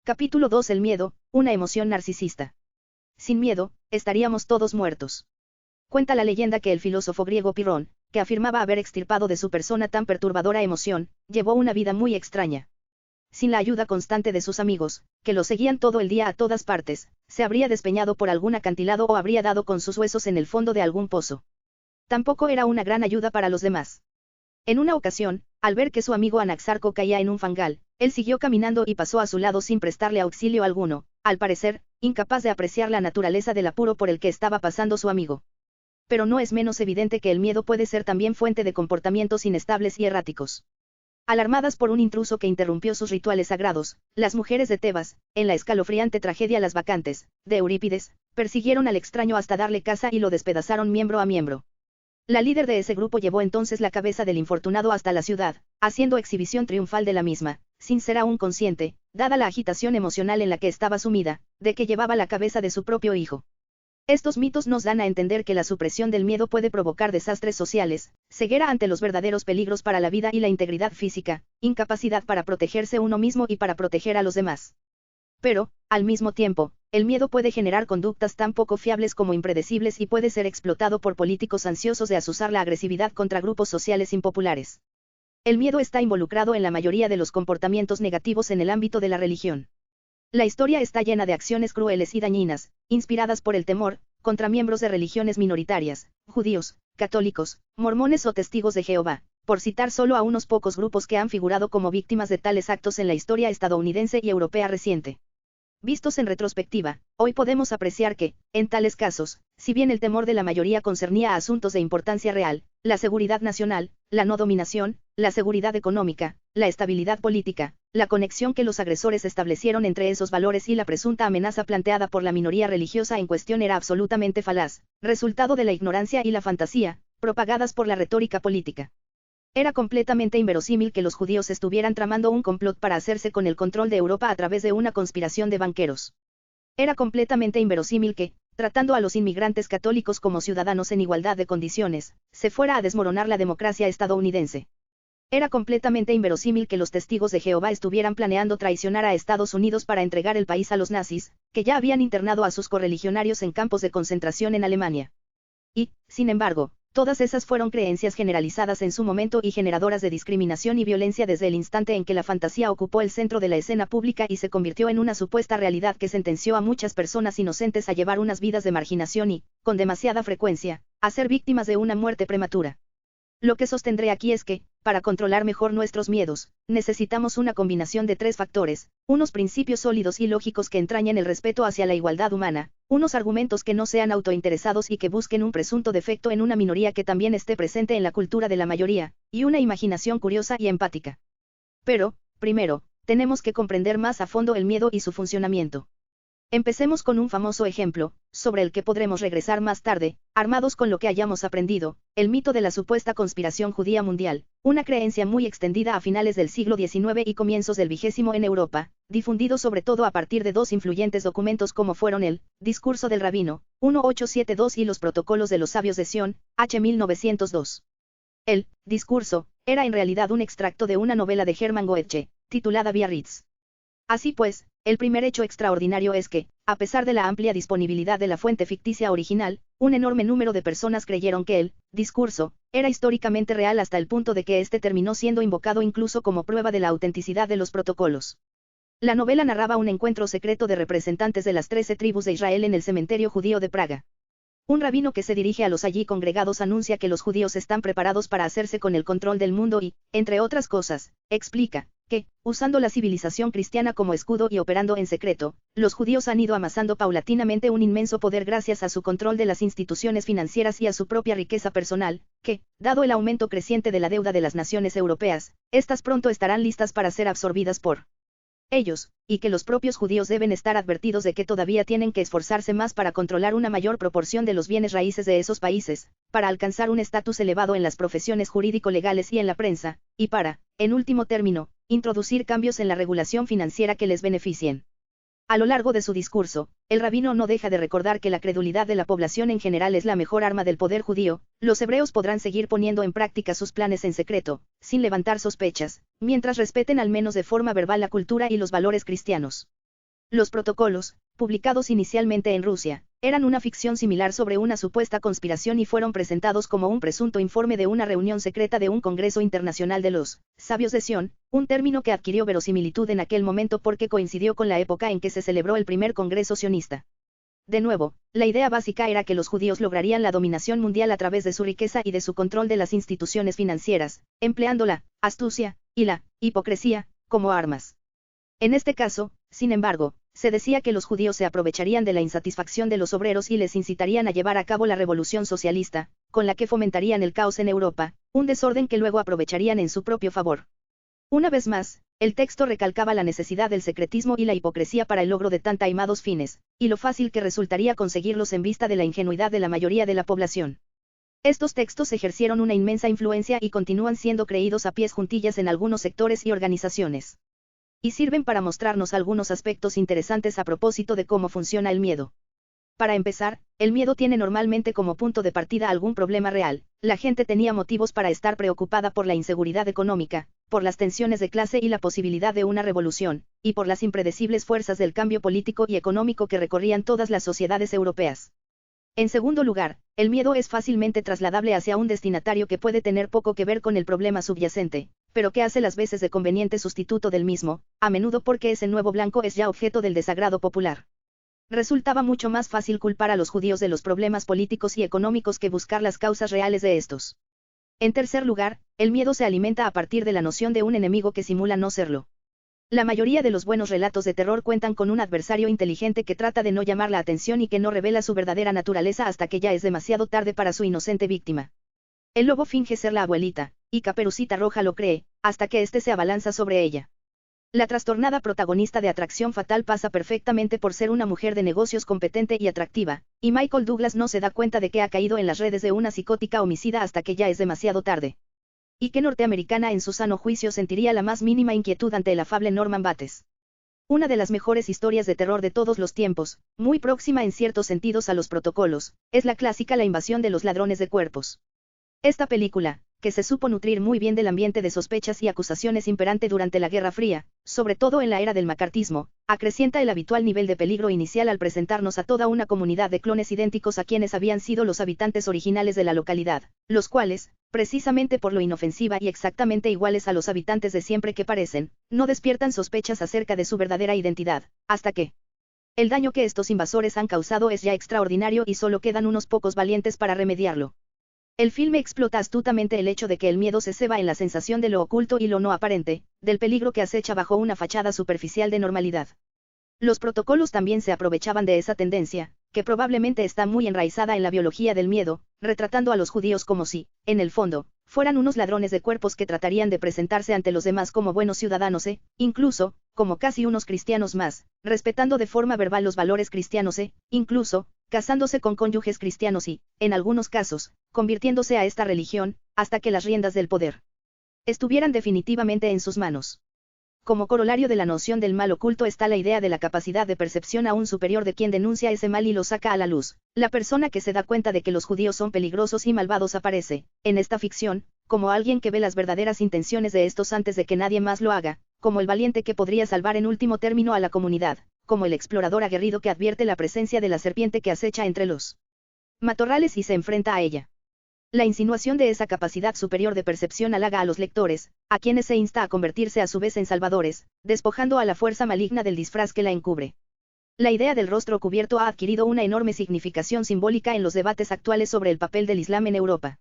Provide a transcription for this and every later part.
Capítulo 2. El miedo, una emoción narcisista. Sin miedo, estaríamos todos muertos. Cuenta la leyenda que el filósofo griego Pirrón, que afirmaba haber extirpado de su persona tan perturbadora emoción, llevó una vida muy extraña. Sin la ayuda constante de sus amigos, que lo seguían todo el día a todas partes, se habría despeñado por algún acantilado o habría dado con sus huesos en el fondo de algún pozo. Tampoco era una gran ayuda para los demás. En una ocasión, al ver que su amigo Anaxarco caía en un fangal, él siguió caminando y pasó a su lado sin prestarle auxilio alguno, al parecer, incapaz de apreciar la naturaleza del apuro por el que estaba pasando su amigo. Pero no es menos evidente que el miedo puede ser también fuente de comportamientos inestables y erráticos. Alarmadas por un intruso que interrumpió sus rituales sagrados, las mujeres de Tebas, en la escalofriante tragedia Las Bacantes, de Eurípides, persiguieron al extraño hasta darle caza y lo despedazaron miembro a miembro. La líder de ese grupo llevó entonces la cabeza del infortunado hasta la ciudad, haciendo exhibición triunfal de la misma, sin ser aún consciente, dada la agitación emocional en la que estaba sumida, de que llevaba la cabeza de su propio hijo. Estos mitos nos dan a entender que la supresión del miedo puede provocar desastres sociales, ceguera ante los verdaderos peligros para la vida y la integridad física, incapacidad para protegerse uno mismo y para proteger a los demás. Pero, al mismo tiempo, el miedo puede generar conductas tan poco fiables como impredecibles y puede ser explotado por políticos ansiosos de azuzar la agresividad contra grupos sociales impopulares. El miedo está involucrado en la mayoría de los comportamientos negativos en el ámbito de la religión. La historia está llena de acciones crueles y dañinas, inspiradas por el temor, contra miembros de religiones minoritarias, judíos, católicos, mormones o testigos de Jehová, por citar solo a unos pocos grupos que han figurado como víctimas de tales actos en la historia estadounidense y europea reciente. Vistos en retrospectiva, hoy podemos apreciar que, en tales casos, si bien el temor de la mayoría concernía a asuntos de importancia real, la seguridad nacional, la no dominación, la seguridad económica, la estabilidad política, la conexión que los agresores establecieron entre esos valores y la presunta amenaza planteada por la minoría religiosa en cuestión era absolutamente falaz, resultado de la ignorancia y la fantasía, propagadas por la retórica política. Era completamente inverosímil que los judíos estuvieran tramando un complot para hacerse con el control de Europa a través de una conspiración de banqueros. Era completamente inverosímil que, tratando a los inmigrantes católicos como ciudadanos en igualdad de condiciones, se fuera a desmoronar la democracia estadounidense. Era completamente inverosímil que los testigos de Jehová estuvieran planeando traicionar a Estados Unidos para entregar el país a los nazis, que ya habían internado a sus correligionarios en campos de concentración en Alemania. Y, sin embargo, todas esas fueron creencias generalizadas en su momento y generadoras de discriminación y violencia desde el instante en que la fantasía ocupó el centro de la escena pública y se convirtió en una supuesta realidad que sentenció a muchas personas inocentes a llevar unas vidas de marginación y, con demasiada frecuencia, a ser víctimas de una muerte prematura. Lo que sostendré aquí es que, para controlar mejor nuestros miedos, necesitamos una combinación de tres factores, unos principios sólidos y lógicos que entrañen el respeto hacia la igualdad humana, unos argumentos que no sean autointeresados y que busquen un presunto defecto en una minoría que también esté presente en la cultura de la mayoría, y una imaginación curiosa y empática. Pero, primero, tenemos que comprender más a fondo el miedo y su funcionamiento. Empecemos con un famoso ejemplo, sobre el que podremos regresar más tarde, armados con lo que hayamos aprendido, el mito de la supuesta conspiración judía mundial, una creencia muy extendida a finales del siglo XIX y comienzos del XX en Europa, difundido sobre todo a partir de dos influyentes documentos como fueron el Discurso del Rabino, 1872 y los Protocolos de los Sabios de Sion, H. 1902. El Discurso era en realidad un extracto de una novela de Hermann Goethe, titulada Biarritz. Así pues, el primer hecho extraordinario es que, a pesar de la amplia disponibilidad de la fuente ficticia original, un enorme número de personas creyeron que el discurso era históricamente real hasta el punto de que este terminó siendo invocado incluso como prueba de la autenticidad de los protocolos. La novela narraba un encuentro secreto de representantes de las 13 tribus de Israel en el cementerio judío de Praga. Un rabino que se dirige a los allí congregados anuncia que los judíos están preparados para hacerse con el control del mundo y, entre otras cosas, explica que, usando la civilización cristiana como escudo y operando en secreto, los judíos han ido amasando paulatinamente un inmenso poder gracias a su control de las instituciones financieras y a su propia riqueza personal, que, dado el aumento creciente de la deuda de las naciones europeas, estas pronto estarán listas para ser absorbidas por ellos, y que los propios judíos deben estar advertidos de que todavía tienen que esforzarse más para controlar una mayor proporción de los bienes raíces de esos países, para alcanzar un estatus elevado en las profesiones jurídico-legales y en la prensa, y para, en último término, introducir cambios en la regulación financiera que les beneficien. A lo largo de su discurso, el rabino no deja de recordar que la credulidad de la población en general es la mejor arma del poder judío. Los hebreos podrán seguir poniendo en práctica sus planes en secreto, sin levantar sospechas, mientras respeten al menos de forma verbal la cultura y los valores cristianos. Los protocolos, publicados inicialmente en Rusia, eran una ficción similar sobre una supuesta conspiración y fueron presentados como un presunto informe de una reunión secreta de un Congreso Internacional de los Sabios de Sion, un término que adquirió verosimilitud en aquel momento porque coincidió con la época en que se celebró el primer Congreso sionista. De nuevo, la idea básica era que los judíos lograrían la dominación mundial a través de su riqueza y de su control de las instituciones financieras, empleando la astucia y la hipocresía como armas. En este caso, sin embargo, se decía que los judíos se aprovecharían de la insatisfacción de los obreros y les incitarían a llevar a cabo la revolución socialista, con la que fomentarían el caos en Europa, un desorden que luego aprovecharían en su propio favor. Una vez más, el texto recalcaba la necesidad del secretismo y la hipocresía para el logro de tan taimados fines, y lo fácil que resultaría conseguirlos en vista de la ingenuidad de la mayoría de la población. Estos textos ejercieron una inmensa influencia y continúan siendo creídos a pies juntillas en algunos sectores y organizaciones. Y sirven para mostrarnos algunos aspectos interesantes a propósito de cómo funciona el miedo. Para empezar, el miedo tiene normalmente como punto de partida algún problema real. La gente tenía motivos para estar preocupada por la inseguridad económica, por las tensiones de clase y la posibilidad de una revolución, y por las impredecibles fuerzas del cambio político y económico que recorrían todas las sociedades europeas. En segundo lugar, el miedo es fácilmente trasladable hacia un destinatario que puede tener poco que ver con el problema subyacente, pero que hace las veces de conveniente sustituto del mismo, a menudo porque ese nuevo blanco es ya objeto del desagrado popular. Resultaba mucho más fácil culpar a los judíos de los problemas políticos y económicos que buscar las causas reales de estos. En tercer lugar, el miedo se alimenta a partir de la noción de un enemigo que simula no serlo. La mayoría de los buenos relatos de terror cuentan con un adversario inteligente que trata de no llamar la atención y que no revela su verdadera naturaleza hasta que ya es demasiado tarde para su inocente víctima. El lobo finge ser la abuelita, y Caperucita Roja lo cree, hasta que éste se abalanza sobre ella. La trastornada protagonista de Atracción Fatal pasa perfectamente por ser una mujer de negocios competente y atractiva, y Michael Douglas no se da cuenta de que ha caído en las redes de una psicótica homicida hasta que ya es demasiado tarde. ¿Y qué norteamericana en su sano juicio sentiría la más mínima inquietud ante el afable Norman Bates? Una de las mejores historias de terror de todos los tiempos, muy próxima en ciertos sentidos a los protocolos, es la clásica La invasión de los ladrones de cuerpos. Esta película, que se supo nutrir muy bien del ambiente de sospechas y acusaciones imperante durante la Guerra Fría, sobre todo en la era del macartismo, acrecienta el habitual nivel de peligro inicial al presentarnos a toda una comunidad de clones idénticos a quienes habían sido los habitantes originales de la localidad, los cuales, precisamente por lo inofensiva y exactamente iguales a los habitantes de siempre que parecen, no despiertan sospechas acerca de su verdadera identidad, hasta que el daño que estos invasores han causado es ya extraordinario y solo quedan unos pocos valientes para remediarlo. El filme explota astutamente el hecho de que el miedo se ceba en la sensación de lo oculto y lo no aparente, del peligro que acecha bajo una fachada superficial de normalidad. Los protocolos también se aprovechaban de esa tendencia, que probablemente está muy enraizada en la biología del miedo, retratando a los judíos como si, en el fondo, fueran unos ladrones de cuerpos que tratarían de presentarse ante los demás como buenos ciudadanos incluso, como casi unos cristianos más, respetando de forma verbal los valores cristianos incluso, casándose con cónyuges cristianos y, en algunos casos, convirtiéndose a esta religión, hasta que las riendas del poder estuvieran definitivamente en sus manos. Como corolario de la noción del mal oculto está la idea de la capacidad de percepción aún superior de quien denuncia ese mal y lo saca a la luz. La persona que se da cuenta de que los judíos son peligrosos y malvados aparece, en esta ficción, como alguien que ve las verdaderas intenciones de estos antes de que nadie más lo haga, como el valiente que podría salvar en último término a la comunidad, como el explorador aguerrido que advierte la presencia de la serpiente que acecha entre los matorrales y se enfrenta a ella. La insinuación de esa capacidad superior de percepción halaga a los lectores, a quienes se insta a convertirse a su vez en salvadores, despojando a la fuerza maligna del disfraz que la encubre. La idea del rostro cubierto ha adquirido una enorme significación simbólica en los debates actuales sobre el papel del Islam en Europa.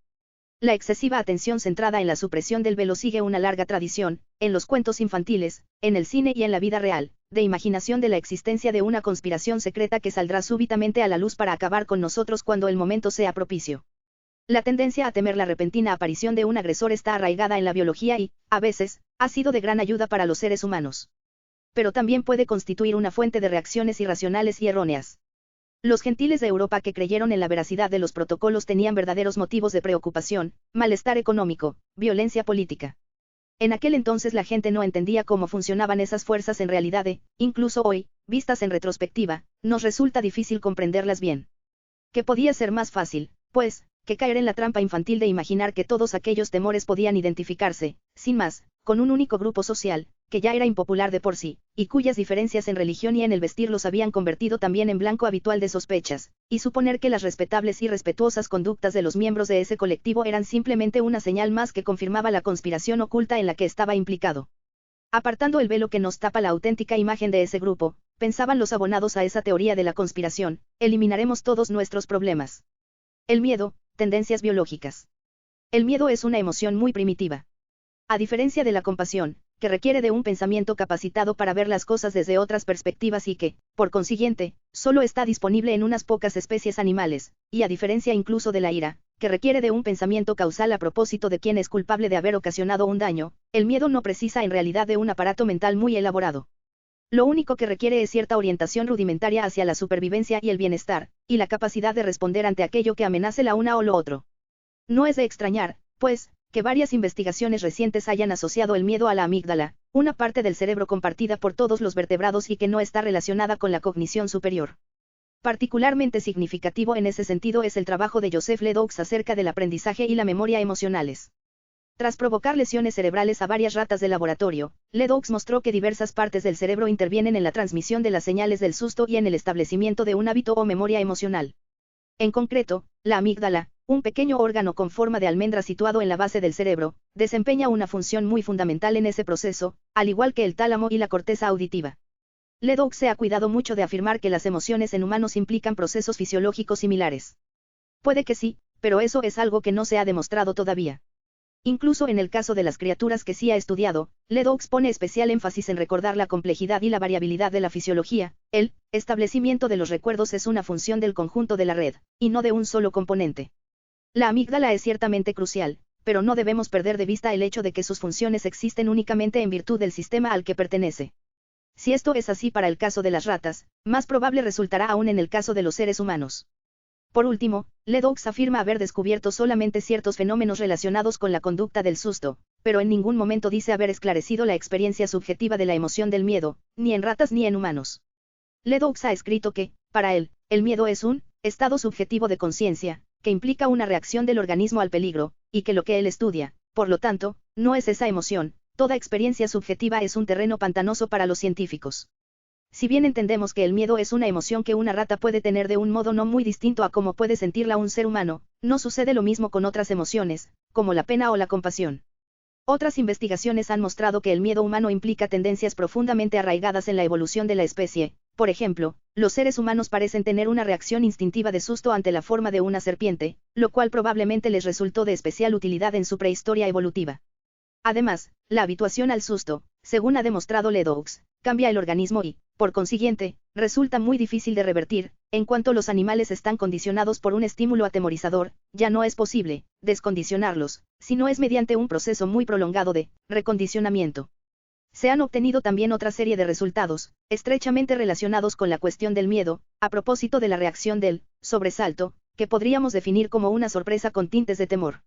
La excesiva atención centrada en la supresión del velo sigue una larga tradición, en los cuentos infantiles, en el cine y en la vida real, de imaginación de la existencia de una conspiración secreta que saldrá súbitamente a la luz para acabar con nosotros cuando el momento sea propicio. La tendencia a temer la repentina aparición de un agresor está arraigada en la biología y, a veces, ha sido de gran ayuda para los seres humanos. Pero también puede constituir una fuente de reacciones irracionales y erróneas. Los gentiles de Europa que creyeron en la veracidad de los protocolos tenían verdaderos motivos de preocupación, malestar económico, violencia política. En aquel entonces la gente no entendía cómo funcionaban esas fuerzas en realidad incluso hoy, vistas en retrospectiva, nos resulta difícil comprenderlas bien. ¿Qué podía ser más fácil, pues, que caer en la trampa infantil de imaginar que todos aquellos temores podían identificarse, sin más, con un único grupo social, que ya era impopular de por sí, y cuyas diferencias en religión y en el vestir los habían convertido también en blanco habitual de sospechas, y suponer que las respetables y respetuosas conductas de los miembros de ese colectivo eran simplemente una señal más que confirmaba la conspiración oculta en la que estaba implicado. Apartando el velo que nos tapa la auténtica imagen de ese grupo, pensaban los abonados a esa teoría de la conspiración, eliminaremos todos nuestros problemas. El miedo, tendencias biológicas. El miedo es una emoción muy primitiva. A diferencia de la compasión, que requiere de un pensamiento capacitado para ver las cosas desde otras perspectivas y que, por consiguiente, solo está disponible en unas pocas especies animales, y a diferencia incluso de la ira, que requiere de un pensamiento causal a propósito de quién es culpable de haber ocasionado un daño, el miedo no precisa en realidad de un aparato mental muy elaborado. Lo único que requiere es cierta orientación rudimentaria hacia la supervivencia y el bienestar, y la capacidad de responder ante aquello que amenace la una o lo otro. No es de extrañar, pues, que varias investigaciones recientes hayan asociado el miedo a la amígdala, una parte del cerebro compartida por todos los vertebrados y que no está relacionada con la cognición superior. Particularmente significativo en ese sentido es el trabajo de Joseph Ledoux acerca del aprendizaje y la memoria emocionales. Tras provocar lesiones cerebrales a varias ratas de laboratorio, Ledoux mostró que diversas partes del cerebro intervienen en la transmisión de las señales del susto y en el establecimiento de un hábito o memoria emocional. En concreto, la amígdala, un pequeño órgano con forma de almendra situado en la base del cerebro, desempeña una función muy fundamental en ese proceso, al igual que el tálamo y la corteza auditiva. Ledoux se ha cuidado mucho de afirmar que las emociones en humanos implican procesos fisiológicos similares. Puede que sí, pero eso es algo que no se ha demostrado todavía. Incluso en el caso de las criaturas que sí ha estudiado, Ledoux pone especial énfasis en recordar la complejidad y la variabilidad de la fisiología. El establecimiento de los recuerdos es una función del conjunto de la red, y no de un solo componente. La amígdala es ciertamente crucial, pero no debemos perder de vista el hecho de que sus funciones existen únicamente en virtud del sistema al que pertenece. Si esto es así para el caso de las ratas, más probable resultará aún en el caso de los seres humanos. Por último, Ledoux afirma haber descubierto solamente ciertos fenómenos relacionados con la conducta del susto, pero en ningún momento dice haber esclarecido la experiencia subjetiva de la emoción del miedo, ni en ratas ni en humanos. Ledoux ha escrito que, para él, el miedo es un estado subjetivo de conciencia, que implica una reacción del organismo al peligro, y que lo que él estudia, por lo tanto, no es esa emoción. Toda experiencia subjetiva es un terreno pantanoso para los científicos. Si bien entendemos que el miedo es una emoción que una rata puede tener de un modo no muy distinto a cómo puede sentirla un ser humano, no sucede lo mismo con otras emociones, como la pena o la compasión. Otras investigaciones han mostrado que el miedo humano implica tendencias profundamente arraigadas en la evolución de la especie. Por ejemplo, los seres humanos parecen tener una reacción instintiva de susto ante la forma de una serpiente, lo cual probablemente les resultó de especial utilidad en su prehistoria evolutiva. Además, la habituación al susto, según ha demostrado Ledoux, cambia el organismo y, por consiguiente, resulta muy difícil de revertir. En cuanto los animales están condicionados por un estímulo atemorizador, ya no es posible descondicionarlos, sino es mediante un proceso muy prolongado de recondicionamiento. Se han obtenido también otra serie de resultados, estrechamente relacionados con la cuestión del miedo, a propósito de la reacción del sobresalto, que podríamos definir como una sorpresa con tintes de temor.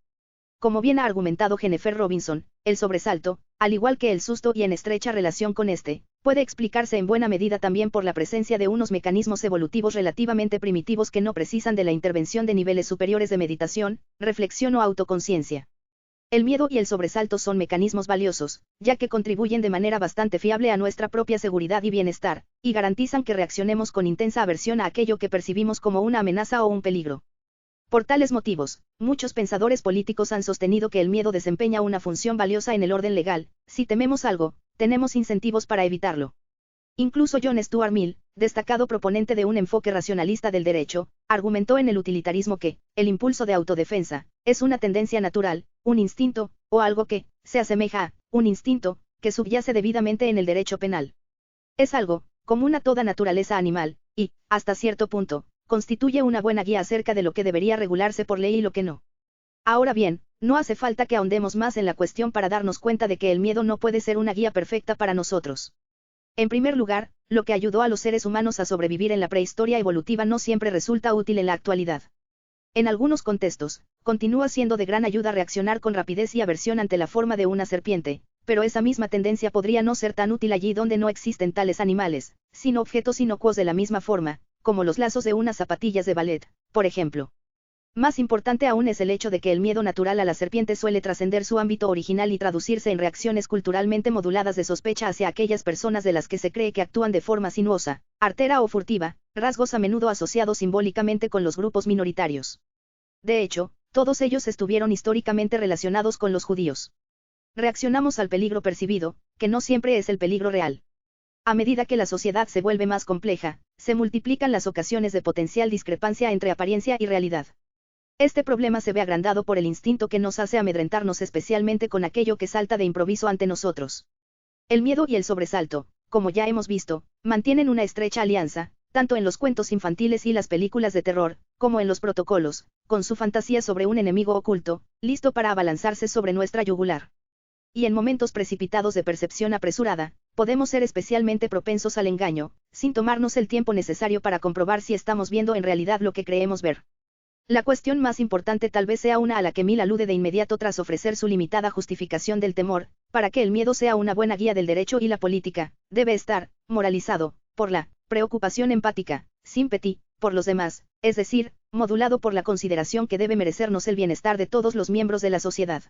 Como bien ha argumentado Jennifer Robinson, el sobresalto, al igual que el susto y en estrecha relación con este, puede explicarse en buena medida también por la presencia de unos mecanismos evolutivos relativamente primitivos que no precisan de la intervención de niveles superiores de meditación, reflexión o autoconciencia. El miedo y el sobresalto son mecanismos valiosos, ya que contribuyen de manera bastante fiable a nuestra propia seguridad y bienestar, y garantizan que reaccionemos con intensa aversión a aquello que percibimos como una amenaza o un peligro. Por tales motivos, muchos pensadores políticos han sostenido que el miedo desempeña una función valiosa en el orden legal. Si tememos algo, tenemos incentivos para evitarlo. Incluso John Stuart Mill, destacado proponente de un enfoque racionalista del derecho, argumentó en el utilitarismo que, el impulso de autodefensa, es una tendencia natural, un instinto, o algo que, se asemeja a, un instinto, que subyace debidamente en el derecho penal. Es algo, común a toda naturaleza animal, y, hasta cierto punto, constituye una buena guía acerca de lo que debería regularse por ley y lo que no. Ahora bien, no hace falta que ahondemos más en la cuestión para darnos cuenta de que el miedo no puede ser una guía perfecta para nosotros. En primer lugar, lo que ayudó a los seres humanos a sobrevivir en la prehistoria evolutiva no siempre resulta útil en la actualidad. En algunos contextos, continúa siendo de gran ayuda reaccionar con rapidez y aversión ante la forma de una serpiente, pero esa misma tendencia podría no ser tan útil allí donde no existen tales animales, sino objetos inocuos de la misma forma, como los lazos de unas zapatillas de ballet, por ejemplo. Más importante aún es el hecho de que el miedo natural a la serpiente suele trascender su ámbito original y traducirse en reacciones culturalmente moduladas de sospecha hacia aquellas personas de las que se cree que actúan de forma sinuosa, artera o furtiva, rasgos a menudo asociados simbólicamente con los grupos minoritarios. De hecho, todos ellos estuvieron históricamente relacionados con los judíos. Reaccionamos al peligro percibido, que no siempre es el peligro real. A medida que la sociedad se vuelve más compleja, se multiplican las ocasiones de potencial discrepancia entre apariencia y realidad. Este problema se ve agrandado por el instinto que nos hace amedrentarnos especialmente con aquello que salta de improviso ante nosotros. El miedo y el sobresalto, como ya hemos visto, mantienen una estrecha alianza, tanto en los cuentos infantiles y las películas de terror, como en los protocolos, con su fantasía sobre un enemigo oculto, listo para abalanzarse sobre nuestra yugular. Y en momentos precipitados de percepción apresurada, podemos ser especialmente propensos al engaño, sin tomarnos el tiempo necesario para comprobar si estamos viendo en realidad lo que creemos ver. La cuestión más importante tal vez sea una a la que Mill alude de inmediato tras ofrecer su limitada justificación del temor. Para que el miedo sea una buena guía del derecho y la política, debe estar moralizado por la preocupación empática, sympathy, por los demás, es decir, modulado por la consideración que debe merecernos el bienestar de todos los miembros de la sociedad.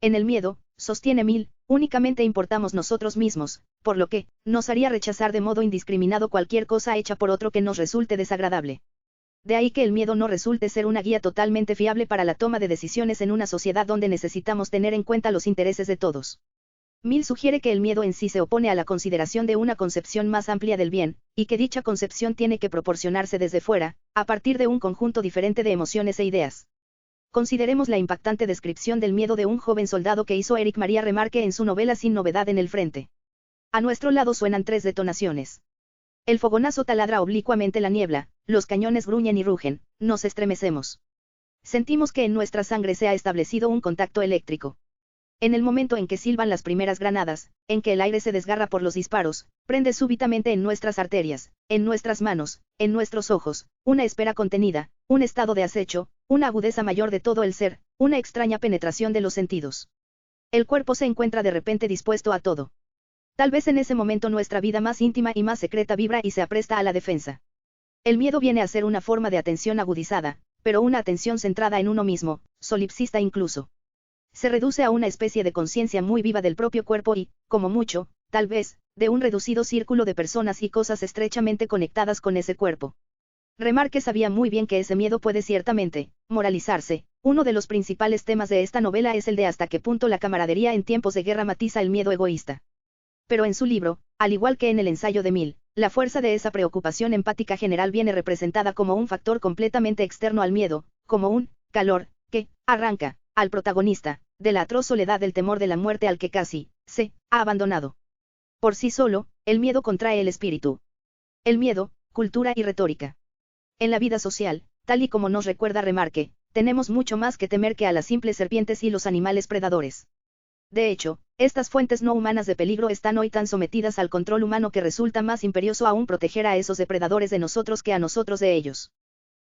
En el miedo, sostiene Mill, únicamente importamos nosotros mismos, por lo que nos haría rechazar de modo indiscriminado cualquier cosa hecha por otro que nos resulte desagradable. De ahí que el miedo no resulte ser una guía totalmente fiable para la toma de decisiones en una sociedad donde necesitamos tener en cuenta los intereses de todos. Mill sugiere que el miedo en sí se opone a la consideración de una concepción más amplia del bien, y que dicha concepción tiene que proporcionarse desde fuera, a partir de un conjunto diferente de emociones e ideas. Consideremos la impactante descripción del miedo de un joven soldado que hizo Eric Maria Remarque en su novela Sin novedad en el frente. A nuestro lado suenan 3 detonaciones. El fogonazo taladra oblicuamente la niebla, los cañones gruñen y rugen, nos estremecemos. Sentimos que en nuestra sangre se ha establecido un contacto eléctrico. En el momento en que silban las primeras granadas, en que el aire se desgarra por los disparos, prende súbitamente en nuestras arterias, en nuestras manos, en nuestros ojos, una espera contenida, un estado de acecho, una agudeza mayor de todo el ser, una extraña penetración de los sentidos. El cuerpo se encuentra de repente dispuesto a todo. Tal vez en ese momento nuestra vida más íntima y más secreta vibra y se apresta a la defensa. El miedo viene a ser una forma de atención agudizada, pero una atención centrada en uno mismo, solipsista incluso. Se reduce a una especie de conciencia muy viva del propio cuerpo y, como mucho, tal vez, de un reducido círculo de personas y cosas estrechamente conectadas con ese cuerpo. Remarque sabía muy bien que ese miedo puede ciertamente moralizarse. Uno de los principales temas de esta novela es el de hasta qué punto la camaradería en tiempos de guerra matiza el miedo egoísta. Pero en su libro, al igual que en el ensayo de Mill, la fuerza de esa preocupación empática general viene representada como un factor completamente externo al miedo, como un calor que arranca al protagonista de la atroz soledad del temor de la muerte al que casi se ha abandonado. Por sí solo, el miedo contrae el espíritu. El miedo, cultura y retórica. En la vida social, tal y como nos recuerda Remarque, tenemos mucho más que temer que a las simples serpientes y los animales predadores. De hecho, estas fuentes no humanas de peligro están hoy tan sometidas al control humano que resulta más imperioso aún proteger a esos depredadores de nosotros que a nosotros de ellos.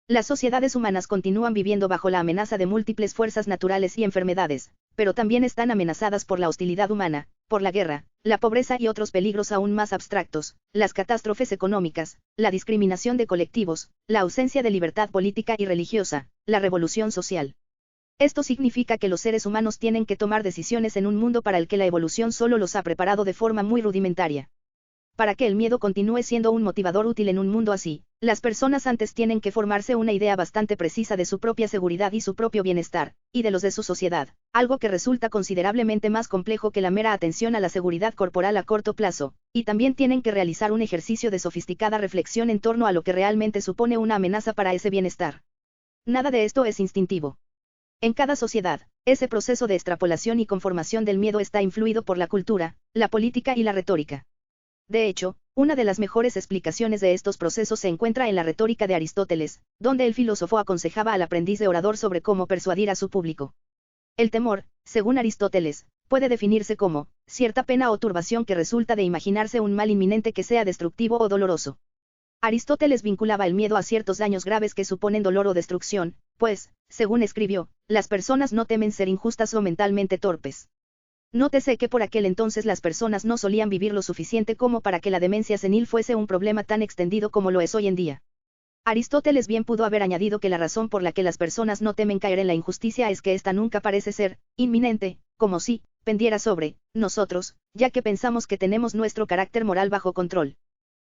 Las sociedades humanas continúan viviendo bajo la amenaza de múltiples fuerzas naturales y enfermedades, pero también están amenazadas por la hostilidad humana, por la guerra, la pobreza y otros peligros aún más abstractos, las catástrofes económicas, la discriminación de colectivos, la ausencia de libertad política y religiosa, la revolución social. Esto significa que los seres humanos tienen que tomar decisiones en un mundo para el que la evolución solo los ha preparado de forma muy rudimentaria. Para que el miedo continúe siendo un motivador útil en un mundo así, las personas antes tienen que formarse una idea bastante precisa de su propia seguridad y su propio bienestar, y de los de su sociedad, algo que resulta considerablemente más complejo que la mera atención a la seguridad corporal a corto plazo, y también tienen que realizar un ejercicio de sofisticada reflexión en torno a lo que realmente supone una amenaza para ese bienestar. Nada de esto es instintivo. En cada sociedad, ese proceso de extrapolación y conformación del miedo está influido por la cultura, la política y la retórica. De hecho, una de las mejores explicaciones de estos procesos se encuentra en la retórica de Aristóteles, donde el filósofo aconsejaba al aprendiz de orador sobre cómo persuadir a su público. El temor, según Aristóteles, puede definirse como cierta pena o turbación que resulta de imaginarse un mal inminente que sea destructivo o doloroso. Aristóteles vinculaba el miedo a ciertos daños graves que suponen dolor o destrucción, pues, según escribió, las personas no temen ser injustas o mentalmente torpes. Nótese que por aquel entonces las personas no solían vivir lo suficiente como para que la demencia senil fuese un problema tan extendido como lo es hoy en día. Aristóteles bien pudo haber añadido que la razón por la que las personas no temen caer en la injusticia es que ésta nunca parece ser inminente, como si pendiera sobre nosotros, ya que pensamos que tenemos nuestro carácter moral bajo control.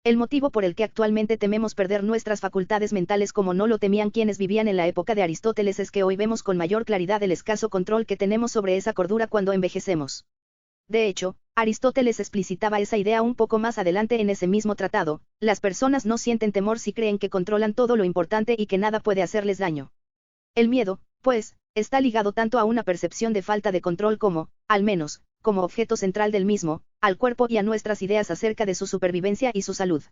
El motivo por el que actualmente tememos perder nuestras facultades mentales como no lo temían quienes vivían en la época de Aristóteles es que hoy vemos con mayor claridad el escaso control que tenemos sobre esa cordura cuando envejecemos. De hecho, Aristóteles explicitaba esa idea un poco más adelante en ese mismo tratado: las personas no sienten temor si creen que controlan todo lo importante y que nada puede hacerles daño. El miedo, pues, está ligado tanto a una percepción de falta de control como, al menos, como objeto central del mismo, al cuerpo y a nuestras ideas acerca de su supervivencia y su salud.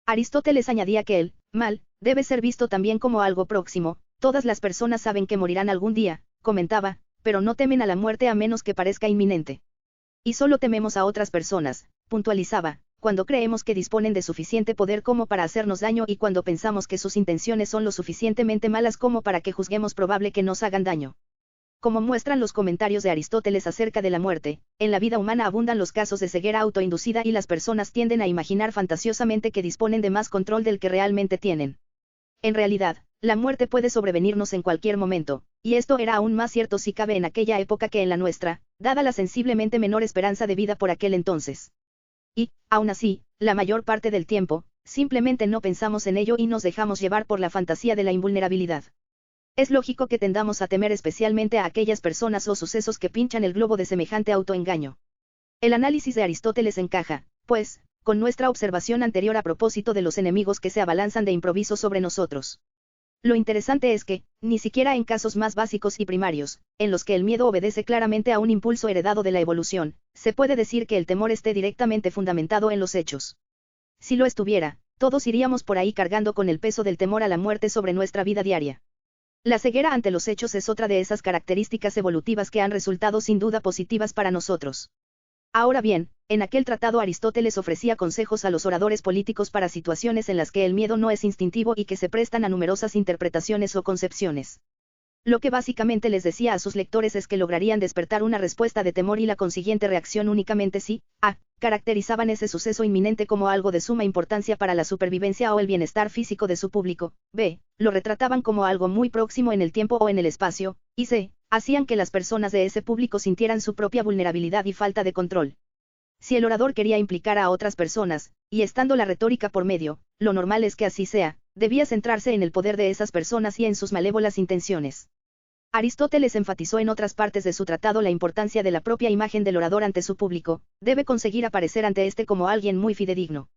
Aristóteles añadía que el mal debe ser visto también como algo próximo. Todas las personas saben que morirán algún día, comentaba, pero no temen a la muerte a menos que parezca inminente. Y solo tememos a otras personas, puntualizaba, cuando creemos que disponen de suficiente poder como para hacernos daño y cuando pensamos que sus intenciones son lo suficientemente malas como para que juzguemos probable que nos hagan daño. Como muestran los comentarios de Aristóteles acerca de la muerte, en la vida humana abundan los casos de ceguera autoinducida y las personas tienden a imaginar fantasiosamente que disponen de más control del que realmente tienen. En realidad, la muerte puede sobrevenirnos en cualquier momento, y esto era aún más cierto si cabe en aquella época que en la nuestra, dada la sensiblemente menor esperanza de vida por aquel entonces. Y, aún así, la mayor parte del tiempo, simplemente no pensamos en ello y nos dejamos llevar por la fantasía de la invulnerabilidad. Es lógico que tendamos a temer especialmente a aquellas personas o sucesos que pinchan el globo de semejante autoengaño. El análisis de Aristóteles encaja, pues, con nuestra observación anterior a propósito de los enemigos que se abalanzan de improviso sobre nosotros. Lo interesante es que, ni siquiera en casos más básicos y primarios, en los que el miedo obedece claramente a un impulso heredado de la evolución, se puede decir que el temor esté directamente fundamentado en los hechos. Si lo estuviera, todos iríamos por ahí cargando con el peso del temor a la muerte sobre nuestra vida diaria. La ceguera ante los hechos es otra de esas características evolutivas que han resultado sin duda positivas para nosotros. Ahora bien, en aquel tratado Aristóteles ofrecía consejos a los oradores políticos para situaciones en las que el miedo no es instintivo y que se prestan a numerosas interpretaciones o concepciones. Lo que básicamente les decía a sus lectores es que lograrían despertar una respuesta de temor y la consiguiente reacción únicamente si, a, caracterizaban ese suceso inminente como algo de suma importancia para la supervivencia o el bienestar físico de su público, b, lo retrataban como algo muy próximo en el tiempo o en el espacio, y c, hacían que las personas de ese público sintieran su propia vulnerabilidad y falta de control. Si el orador quería implicar a otras personas, y estando la retórica por medio, lo normal es que así sea, debía centrarse en el poder de esas personas y en sus malévolas intenciones. Aristóteles enfatizó en otras partes de su tratado la importancia de la propia imagen del orador ante su público: debe conseguir aparecer ante éste como alguien muy fidedigno.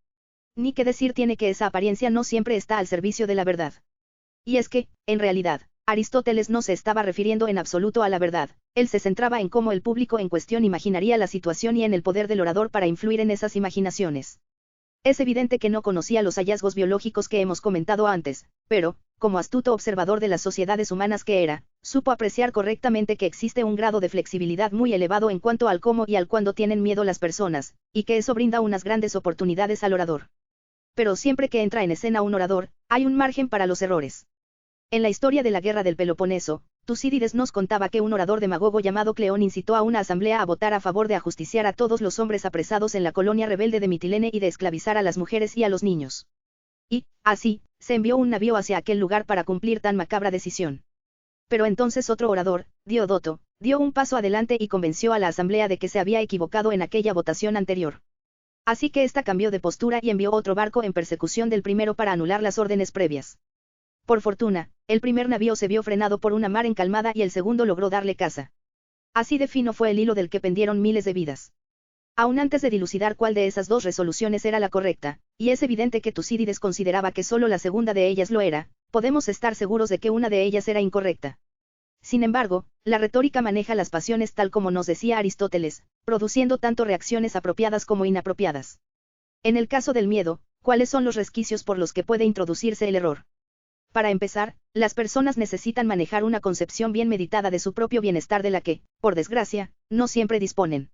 Ni que decir tiene que esa apariencia no siempre está al servicio de la verdad. Y es que, en realidad, Aristóteles no se estaba refiriendo en absoluto a la verdad, él se centraba en cómo el público en cuestión imaginaría la situación y en el poder del orador para influir en esas imaginaciones. Es evidente que no conocía los hallazgos biológicos que hemos comentado antes, pero, como astuto observador de las sociedades humanas que era, supo apreciar correctamente que existe un grado de flexibilidad muy elevado en cuanto al cómo y al cuándo tienen miedo las personas, y que eso brinda unas grandes oportunidades al orador. Pero siempre que entra en escena un orador, hay un margen para los errores. En la historia de la guerra del Peloponeso, Tucídides nos contaba que un orador demagogo llamado Cleón incitó a una asamblea a votar a favor de ajusticiar a todos los hombres apresados en la colonia rebelde de Mitilene y de esclavizar a las mujeres y a los niños. Y, así, se envió un navío hacia aquel lugar para cumplir tan macabra decisión. Pero entonces otro orador, Diodoto, dio un paso adelante y convenció a la asamblea de que se había equivocado en aquella votación anterior. Así que ésta cambió de postura y envió otro barco en persecución del primero para anular las órdenes previas. Por fortuna, el primer navío se vio frenado por una mar encalmada y el segundo logró darle caza. Así de fino fue el hilo del que pendieron miles de vidas. Aún antes de dilucidar cuál de esas dos resoluciones era la correcta, y es evidente que Tucídides consideraba que solo la segunda de ellas lo era, podemos estar seguros de que una de ellas era incorrecta. Sin embargo, la retórica maneja las pasiones tal como nos decía Aristóteles, produciendo tanto reacciones apropiadas como inapropiadas. En el caso del miedo, ¿cuáles son los resquicios por los que puede introducirse el error? Para empezar, las personas necesitan manejar una concepción bien meditada de su propio bienestar de la que, por desgracia, no siempre disponen.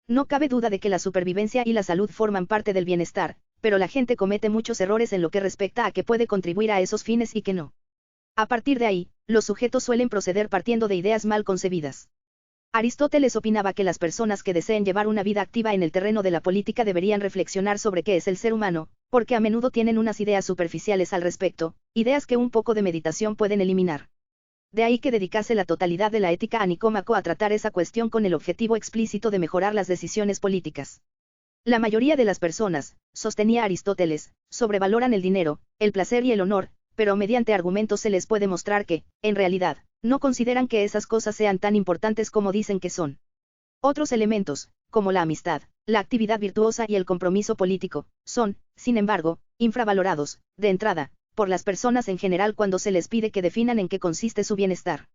No cabe duda de que la supervivencia y la salud forman parte del bienestar, pero la gente comete muchos errores en lo que respecta a que puede contribuir a esos fines y que no. A partir de ahí, los sujetos suelen proceder partiendo de ideas mal concebidas. Aristóteles opinaba que las personas que deseen llevar una vida activa en el terreno de la política deberían reflexionar sobre qué es el ser humano, porque a menudo tienen unas ideas superficiales al respecto, ideas que un poco de meditación pueden eliminar. De ahí que dedicase la totalidad de la ética a Nicómaco a tratar esa cuestión con el objetivo explícito de mejorar las decisiones políticas. La mayoría de las personas, sostenía Aristóteles, sobrevaloran el dinero, el placer y el honor, pero mediante argumentos se les puede mostrar que, en realidad, no consideran que esas cosas sean tan importantes como dicen que son. Otros elementos, como la amistad, la actividad virtuosa y el compromiso político, son, sin embargo, infravalorados, de entrada, por las personas en general cuando se les pide que definan en qué consiste su bienestar.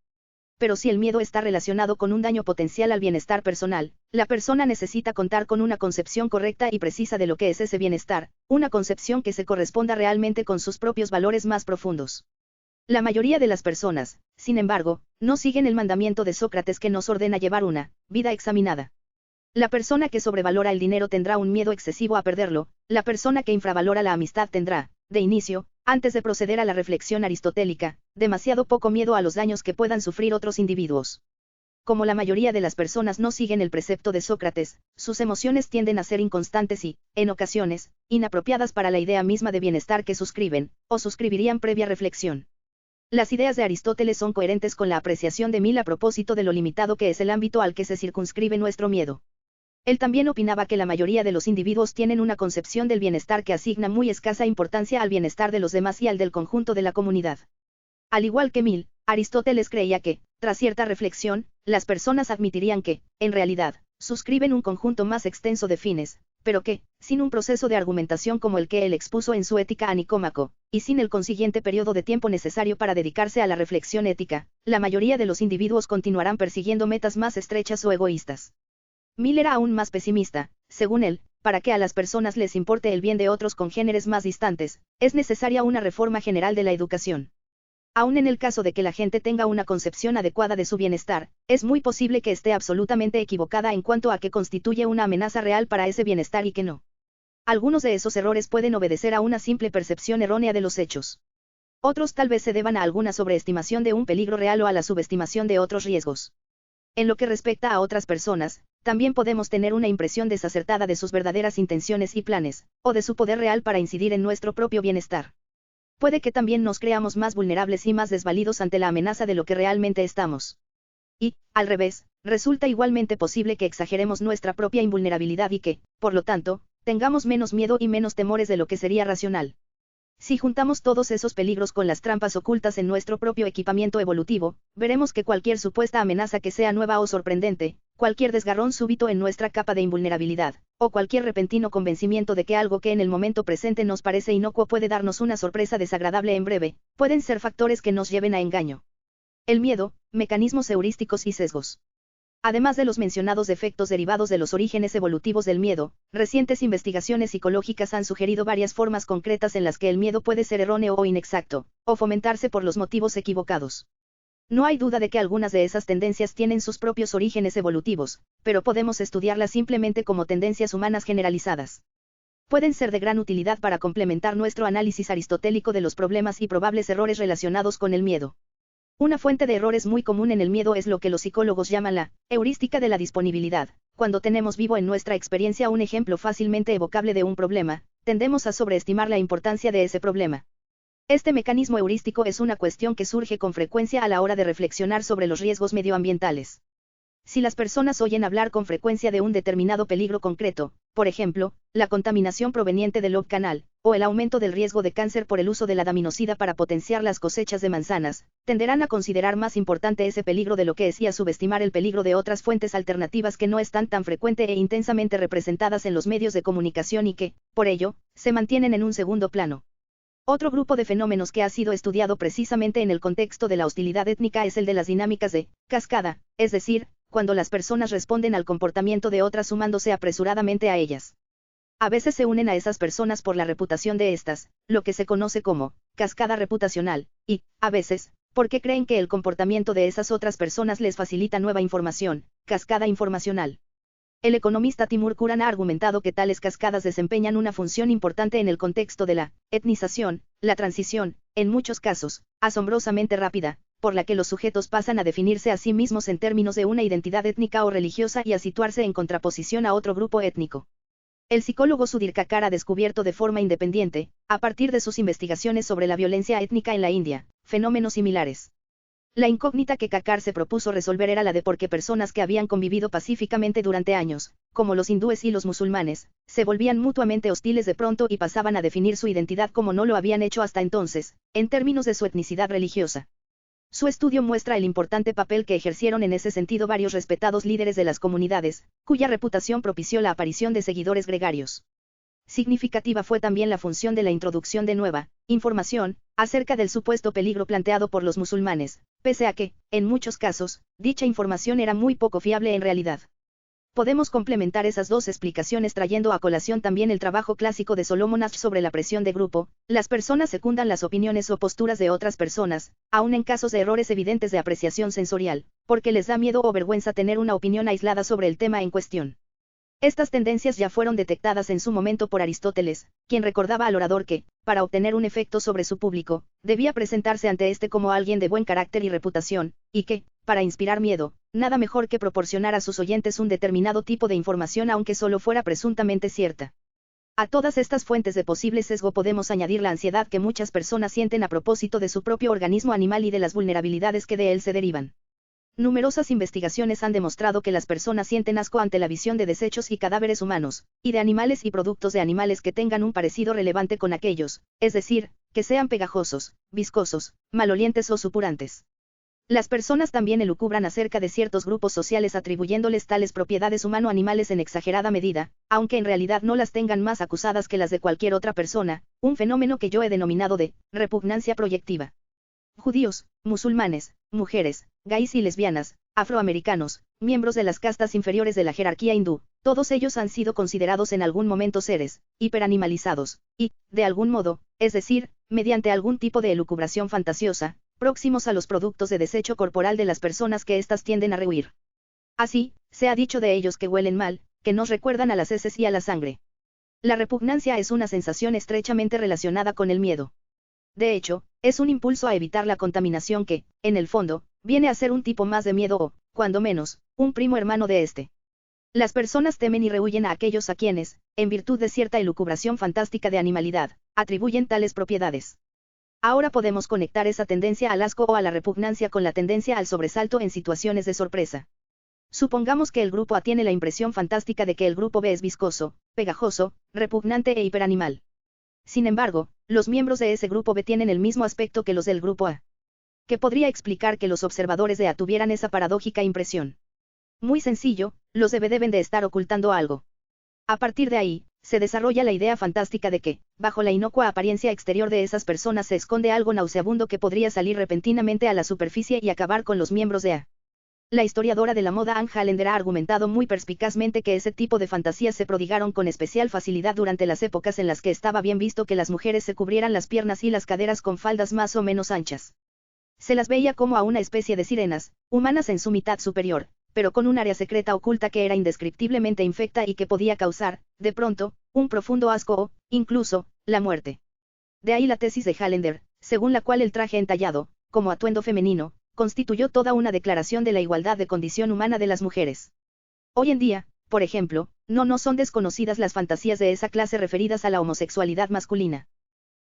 Pero si el miedo está relacionado con un daño potencial al bienestar personal, la persona necesita contar con una concepción correcta y precisa de lo que es ese bienestar, una concepción que se corresponda realmente con sus propios valores más profundos. La mayoría de las personas, sin embargo, no siguen el mandamiento de Sócrates que nos ordena llevar una vida examinada. La persona que sobrevalora el dinero tendrá un miedo excesivo a perderlo, la persona que infravalora la amistad tendrá, de inicio, antes de proceder a la reflexión aristotélica, demasiado poco miedo a los daños que puedan sufrir otros individuos. Como la mayoría de las personas no siguen el precepto de Sócrates, sus emociones tienden a ser inconstantes y, en ocasiones, inapropiadas para la idea misma de bienestar que suscriben, o suscribirían previa reflexión. Las ideas de Aristóteles son coherentes con la apreciación de Mill a propósito de lo limitado que es el ámbito al que se circunscribe nuestro miedo. Él también opinaba que la mayoría de los individuos tienen una concepción del bienestar que asigna muy escasa importancia al bienestar de los demás y al del conjunto de la comunidad. Al igual que Mill, Aristóteles creía que, tras cierta reflexión, las personas admitirían que, en realidad, suscriben un conjunto más extenso de fines, pero que, sin un proceso de argumentación como el que él expuso en su Ética a Nicómaco, y sin el consiguiente periodo de tiempo necesario para dedicarse a la reflexión ética, la mayoría de los individuos continuarán persiguiendo metas más estrechas o egoístas. Mill era aún más pesimista, según él, para que a las personas les importe el bien de otros congéneres más distantes, es necesaria una reforma general de la educación. Aún en el caso de que la gente tenga una concepción adecuada de su bienestar, es muy posible que esté absolutamente equivocada en cuanto a que constituye una amenaza real para ese bienestar y que no. Algunos de esos errores pueden obedecer a una simple percepción errónea de los hechos. Otros tal vez se deban a alguna sobreestimación de un peligro real o a la subestimación de otros riesgos. En lo que respecta a otras personas, también podemos tener una impresión desacertada de sus verdaderas intenciones y planes, o de su poder real para incidir en nuestro propio bienestar. Puede que también nos creamos más vulnerables y más desvalidos ante la amenaza de lo que realmente estamos. Y, al revés, resulta igualmente posible que exageremos nuestra propia invulnerabilidad y que, por lo tanto, tengamos menos miedo y menos temores de lo que sería racional. Si juntamos todos esos peligros con las trampas ocultas en nuestro propio equipamiento evolutivo, veremos que cualquier supuesta amenaza que sea nueva o sorprendente, cualquier desgarrón súbito en nuestra capa de invulnerabilidad, o cualquier repentino convencimiento de que algo que en el momento presente nos parece inocuo puede darnos una sorpresa desagradable en breve, pueden ser factores que nos lleven a engaño. El miedo, mecanismos heurísticos y sesgos. Además de los mencionados efectos derivados de los orígenes evolutivos del miedo, recientes investigaciones psicológicas han sugerido varias formas concretas en las que el miedo puede ser erróneo o inexacto, o fomentarse por los motivos equivocados. No hay duda de que algunas de esas tendencias tienen sus propios orígenes evolutivos, pero podemos estudiarlas simplemente como tendencias humanas generalizadas. Pueden ser de gran utilidad para complementar nuestro análisis aristotélico de los problemas y probables errores relacionados con el miedo. Una fuente de errores muy común en el miedo es lo que los psicólogos llaman la heurística de la disponibilidad. Cuando tenemos vivo en nuestra experiencia un ejemplo fácilmente evocable de un problema, tendemos a sobreestimar la importancia de ese problema. Este mecanismo heurístico es una cuestión que surge con frecuencia a la hora de reflexionar sobre los riesgos medioambientales. Si las personas oyen hablar con frecuencia de un determinado peligro concreto, por ejemplo, la contaminación proveniente del Love Canal, o el aumento del riesgo de cáncer por el uso de la daminocida para potenciar las cosechas de manzanas, tenderán a considerar más importante ese peligro de lo que es y a subestimar el peligro de otras fuentes alternativas que no están tan frecuente e intensamente representadas en los medios de comunicación y que, por ello, se mantienen en un segundo plano. Otro grupo de fenómenos que ha sido estudiado precisamente en el contexto de la hostilidad étnica es el de las dinámicas de cascada, es decir, cuando las personas responden al comportamiento de otras sumándose apresuradamente a ellas. A veces se unen a esas personas por la reputación de estas, lo que se conoce como cascada reputacional, y, a veces, porque creen que el comportamiento de esas otras personas les facilita nueva información, cascada informacional. El economista Timur Kuran ha argumentado que tales cascadas desempeñan una función importante en el contexto de la etnización, la transición, en muchos casos, asombrosamente rápida, por la que los sujetos pasan a definirse a sí mismos en términos de una identidad étnica o religiosa y a situarse en contraposición a otro grupo étnico. El psicólogo Sudhir Kakar ha descubierto de forma independiente, a partir de sus investigaciones sobre la violencia étnica en la India, fenómenos similares. La incógnita que Kakar se propuso resolver era la de por qué personas que habían convivido pacíficamente durante años, como los hindúes y los musulmanes, se volvían mutuamente hostiles de pronto y pasaban a definir su identidad como no lo habían hecho hasta entonces, en términos de su etnicidad religiosa. Su estudio muestra el importante papel que ejercieron en ese sentido varios respetados líderes de las comunidades, cuya reputación propició la aparición de seguidores gregarios. Significativa fue también la función de la introducción de nueva información acerca del supuesto peligro planteado por los musulmanes, pese a que, en muchos casos, dicha información era muy poco fiable en realidad. Podemos complementar esas dos explicaciones trayendo a colación también el trabajo clásico de Solomon Asch sobre la presión de grupo. Las personas secundan las opiniones o posturas de otras personas, aun en casos de errores evidentes de apreciación sensorial, porque les da miedo o vergüenza tener una opinión aislada sobre el tema en cuestión. Estas tendencias ya fueron detectadas en su momento por Aristóteles, quien recordaba al orador que, para obtener un efecto sobre su público, debía presentarse ante éste como alguien de buen carácter y reputación, y que, para inspirar miedo, nada mejor que proporcionar a sus oyentes un determinado tipo de información aunque solo fuera presuntamente cierta. A todas estas fuentes de posible sesgo podemos añadir la ansiedad que muchas personas sienten a propósito de su propio organismo animal y de las vulnerabilidades que de él se derivan. Numerosas investigaciones han demostrado que las personas sienten asco ante la visión de desechos y cadáveres humanos, y de animales y productos de animales que tengan un parecido relevante con aquellos, es decir, que sean pegajosos, viscosos, malolientes o supurantes. Las personas también elucubran acerca de ciertos grupos sociales atribuyéndoles tales propiedades humano-animales en exagerada medida, aunque en realidad no las tengan más acusadas que las de cualquier otra persona, un fenómeno que yo he denominado de repugnancia proyectiva. Judíos, musulmanes, mujeres, gays y lesbianas, afroamericanos, miembros de las castas inferiores de la jerarquía hindú, todos ellos han sido considerados en algún momento seres hiperanimalizados, y, de algún modo, es decir, mediante algún tipo de elucubración fantasiosa, próximos a los productos de desecho corporal de las personas que éstas tienden a rehuir. Así, se ha dicho de ellos que huelen mal, que nos recuerdan a las heces y a la sangre. La repugnancia es una sensación estrechamente relacionada con el miedo. De hecho, es un impulso a evitar la contaminación que, en el fondo, viene a ser un tipo más de miedo o, cuando menos, un primo hermano de este. Las personas temen y rehuyen a aquellos a quienes, en virtud de cierta elucubración fantástica de animalidad, atribuyen tales propiedades. Ahora podemos conectar esa tendencia al asco o a la repugnancia con la tendencia al sobresalto en situaciones de sorpresa. Supongamos que el grupo A tiene la impresión fantástica de que el grupo B es viscoso, pegajoso, repugnante e hiperanimal. Sin embargo, los miembros de ese grupo B tienen el mismo aspecto que los del grupo A. ¿Qué podría explicar que los observadores de A tuvieran esa paradójica impresión? Muy sencillo, los de B deben de estar ocultando algo. A partir de ahí, se desarrolla la idea fantástica de que, bajo la inocua apariencia exterior de esas personas se esconde algo nauseabundo que podría salir repentinamente a la superficie y acabar con los miembros de A. La historiadora de la moda Anne Hollander ha argumentado muy perspicazmente que ese tipo de fantasías se prodigaron con especial facilidad durante las épocas en las que estaba bien visto que las mujeres se cubrieran las piernas y las caderas con faldas más o menos anchas. Se las veía como a una especie de sirenas, humanas en su mitad superior, pero con un área secreta oculta que era indescriptiblemente infecta y que podía causar, de pronto, un profundo asco o, incluso, la muerte. De ahí la tesis de Hollander, según la cual el traje entallado, como atuendo femenino, constituyó toda una declaración de la igualdad de condición humana de las mujeres. Hoy en día, por ejemplo, no nos son desconocidas las fantasías de esa clase referidas a la homosexualidad masculina.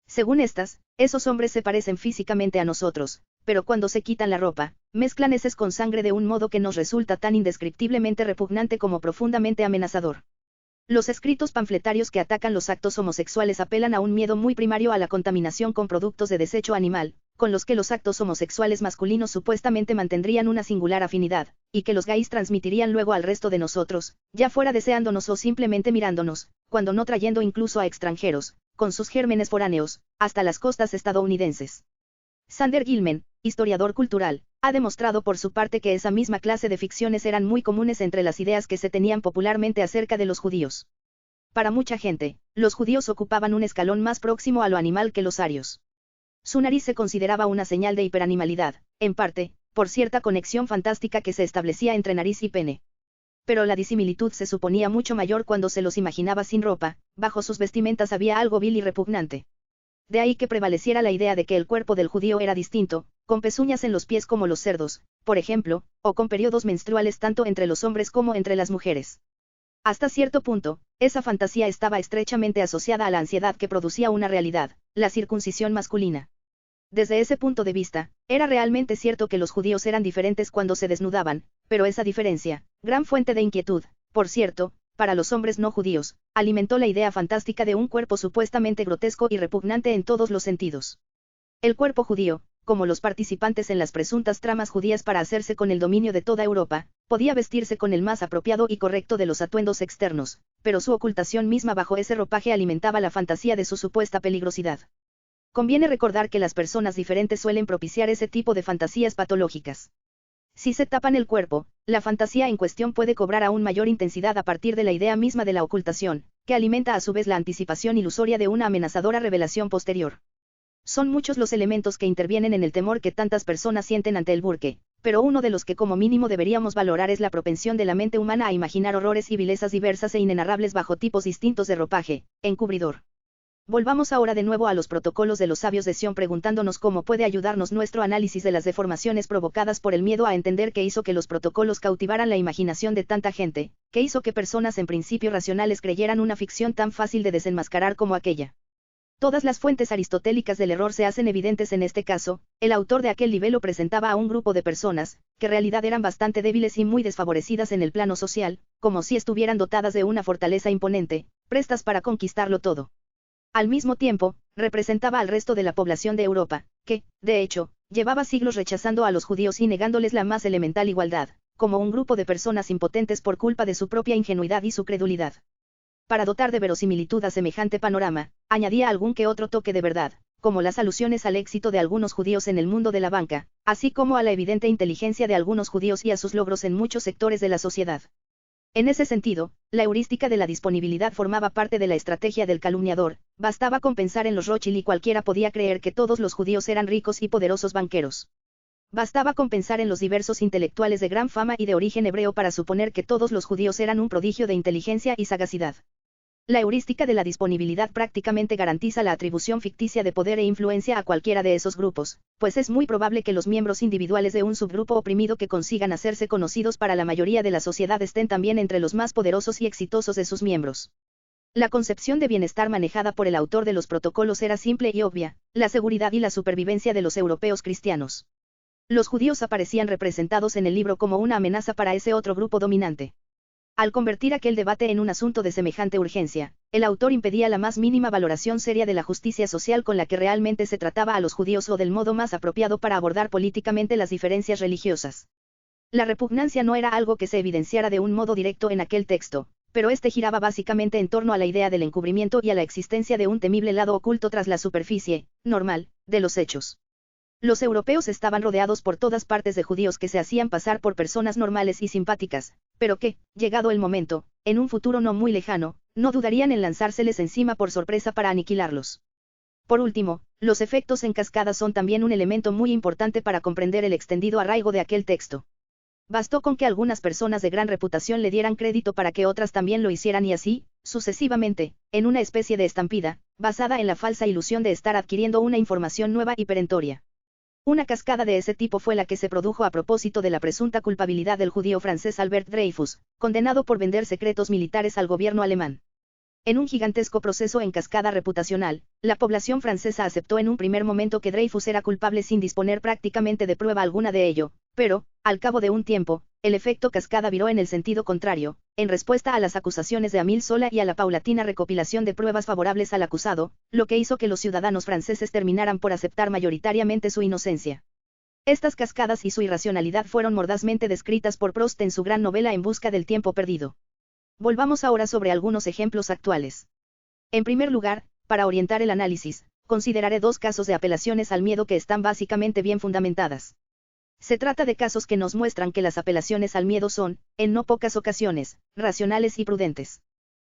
Según estas, esos hombres se parecen físicamente a nosotros, pero cuando se quitan la ropa, mezclan heces con sangre de un modo que nos resulta tan indescriptiblemente repugnante como profundamente amenazador. Los escritos panfletarios que atacan los actos homosexuales apelan a un miedo muy primario a la contaminación con productos de desecho animal, con los que los actos homosexuales masculinos supuestamente mantendrían una singular afinidad, y que los gays transmitirían luego al resto de nosotros, ya fuera deseándonos o simplemente mirándonos, cuando no trayendo incluso a extranjeros, con sus gérmenes foráneos, hasta las costas estadounidenses. Sander Gilman, historiador cultural, ha demostrado por su parte que esa misma clase de ficciones eran muy comunes entre las ideas que se tenían popularmente acerca de los judíos. Para mucha gente, los judíos ocupaban un escalón más próximo a lo animal que los arios. Su nariz se consideraba una señal de hiperanimalidad, en parte, por cierta conexión fantástica que se establecía entre nariz y pene. Pero la disimilitud se suponía mucho mayor cuando se los imaginaba sin ropa, bajo sus vestimentas había algo vil y repugnante. De ahí que prevaleciera la idea de que el cuerpo del judío era distinto, con pezuñas en los pies como los cerdos, por ejemplo, o con periodos menstruales tanto entre los hombres como entre las mujeres. Hasta cierto punto, esa fantasía estaba estrechamente asociada a la ansiedad que producía una realidad, la circuncisión masculina. Desde ese punto de vista, era realmente cierto que los judíos eran diferentes cuando se desnudaban, pero esa diferencia, gran fuente de inquietud, por cierto, para los hombres no judíos, alimentó la idea fantástica de un cuerpo supuestamente grotesco y repugnante en todos los sentidos. El cuerpo judío, como los participantes en las presuntas tramas judías para hacerse con el dominio de toda Europa, podía vestirse con el más apropiado y correcto de los atuendos externos, pero su ocultación misma bajo ese ropaje alimentaba la fantasía de su supuesta peligrosidad. Conviene recordar que las personas diferentes suelen propiciar ese tipo de fantasías patológicas. Si se tapan el cuerpo, la fantasía en cuestión puede cobrar aún mayor intensidad a partir de la idea misma de la ocultación, que alimenta a su vez la anticipación ilusoria de una amenazadora revelación posterior. Son muchos los elementos que intervienen en el temor que tantas personas sienten ante el burque, pero uno de los que como mínimo deberíamos valorar es la propensión de la mente humana a imaginar horrores y vilezas diversas e inenarrables bajo tipos distintos de ropaje, encubridor. Volvamos ahora de nuevo a los protocolos de los sabios de Sion preguntándonos cómo puede ayudarnos nuestro análisis de las deformaciones provocadas por el miedo a entender qué hizo que los protocolos cautivaran la imaginación de tanta gente, qué hizo que personas en principio racionales creyeran una ficción tan fácil de desenmascarar como aquella. Todas las fuentes aristotélicas del error se hacen evidentes en este caso. El autor de aquel libelo presentaba a un grupo de personas, que en realidad eran bastante débiles y muy desfavorecidas en el plano social, como si estuvieran dotadas de una fortaleza imponente, prestas para conquistarlo todo. Al mismo tiempo, representaba al resto de la población de Europa, que, de hecho, llevaba siglos rechazando a los judíos y negándoles la más elemental igualdad, como un grupo de personas impotentes por culpa de su propia ingenuidad y su credulidad. Para dotar de verosimilitud a semejante panorama, añadía algún que otro toque de verdad, como las alusiones al éxito de algunos judíos en el mundo de la banca, así como a la evidente inteligencia de algunos judíos y a sus logros en muchos sectores de la sociedad. En ese sentido, la heurística de la disponibilidad formaba parte de la estrategia del calumniador. Bastaba con pensar en los Rothschild y cualquiera podía creer que todos los judíos eran ricos y poderosos banqueros. Bastaba con pensar en los diversos intelectuales de gran fama y de origen hebreo para suponer que todos los judíos eran un prodigio de inteligencia y sagacidad. La heurística de la disponibilidad prácticamente garantiza la atribución ficticia de poder e influencia a cualquiera de esos grupos, pues es muy probable que los miembros individuales de un subgrupo oprimido que consigan hacerse conocidos para la mayoría de la sociedad estén también entre los más poderosos y exitosos de sus miembros. La concepción de bienestar manejada por el autor de los protocolos era simple y obvia: la seguridad y la supervivencia de los europeos cristianos. Los judíos aparecían representados en el libro como una amenaza para ese otro grupo dominante. Al convertir aquel debate en un asunto de semejante urgencia, el autor impedía la más mínima valoración seria de la justicia social con la que realmente se trataba a los judíos o del modo más apropiado para abordar políticamente las diferencias religiosas. La repugnancia no era algo que se evidenciara de un modo directo en aquel texto, pero este giraba básicamente en torno a la idea del encubrimiento y a la existencia de un temible lado oculto tras la superficie, normal, de los hechos. Los europeos estaban rodeados por todas partes de judíos que se hacían pasar por personas normales y simpáticas, pero que, llegado el momento, en un futuro no muy lejano, no dudarían en lanzárseles encima por sorpresa para aniquilarlos. Por último, los efectos en cascada son también un elemento muy importante para comprender el extendido arraigo de aquel texto. Bastó con que algunas personas de gran reputación le dieran crédito para que otras también lo hicieran y así, sucesivamente, en una especie de estampida, basada en la falsa ilusión de estar adquiriendo una información nueva y perentoria. Una cascada de ese tipo fue la que se produjo a propósito de la presunta culpabilidad del judío francés Albert Dreyfus, condenado por vender secretos militares al gobierno alemán. En un gigantesco proceso en cascada reputacional, la población francesa aceptó en un primer momento que Dreyfus era culpable sin disponer prácticamente de prueba alguna de ello, pero, al cabo de un tiempo, el efecto cascada viró en el sentido contrario, en respuesta a las acusaciones de Émile Zola y a la paulatina recopilación de pruebas favorables al acusado, lo que hizo que los ciudadanos franceses terminaran por aceptar mayoritariamente su inocencia. Estas cascadas y su irracionalidad fueron mordazmente descritas por Proust en su gran novela En busca del tiempo perdido. Volvamos ahora sobre algunos ejemplos actuales. En primer lugar, para orientar el análisis, consideraré dos casos de apelaciones al miedo que están básicamente bien fundamentadas. Se trata de casos que nos muestran que las apelaciones al miedo son, en no pocas ocasiones, racionales y prudentes.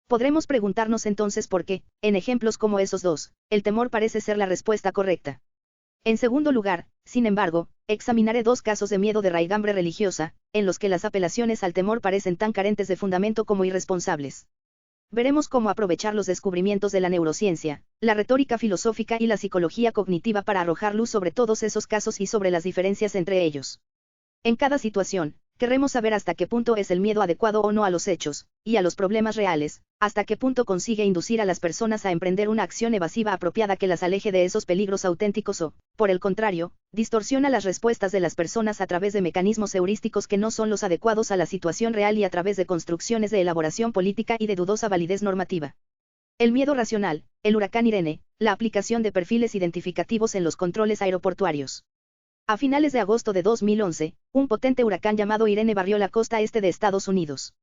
Podremos preguntarnos entonces por qué, en ejemplos como esos dos, el temor parece ser la respuesta correcta. En segundo lugar, sin embargo, examinaré dos casos de miedo de raigambre religiosa, en los que las apelaciones al temor parecen tan carentes de fundamento como irresponsables. Veremos cómo aprovechar los descubrimientos de la neurociencia, la retórica filosófica y la psicología cognitiva para arrojar luz sobre todos esos casos y sobre las diferencias entre ellos. En cada situación, Querremos saber hasta qué punto es el miedo adecuado o no a los hechos, y a los problemas reales, hasta qué punto consigue inducir a las personas a emprender una acción evasiva apropiada que las aleje de esos peligros auténticos o, por el contrario, distorsiona las respuestas de las personas a través de mecanismos heurísticos que no son los adecuados a la situación real y a través de construcciones de elaboración política y de dudosa validez normativa. El miedo racional, el huracán Irene, la aplicación de perfiles identificativos en los controles aeroportuarios. A finales de agosto de 2011, un potente huracán llamado Irene barrió la costa este de Estados Unidos.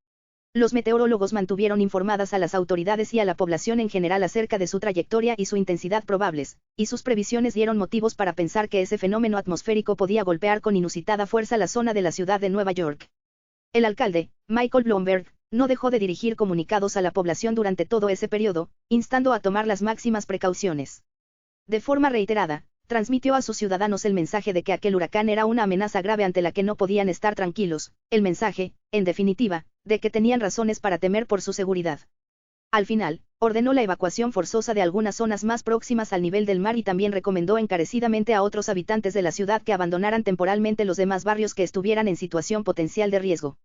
Los meteorólogos mantuvieron informadas a las autoridades y a la población en general acerca de su trayectoria y su intensidad probables, y sus previsiones dieron motivos para pensar que ese fenómeno atmosférico podía golpear con inusitada fuerza la zona de la ciudad de Nueva York. El alcalde, Michael Bloomberg, no dejó de dirigir comunicados a la población durante todo ese periodo, instando a tomar las máximas precauciones. De forma reiterada, transmitió a sus ciudadanos el mensaje de que aquel huracán era una amenaza grave ante la que no podían estar tranquilos, el mensaje, en definitiva, de que tenían razones para temer por su seguridad. Al final, ordenó la evacuación forzosa de algunas zonas más próximas al nivel del mar y también recomendó encarecidamente a otros habitantes de la ciudad que abandonaran temporalmente los demás barrios que estuvieran en situación potencial de riesgo.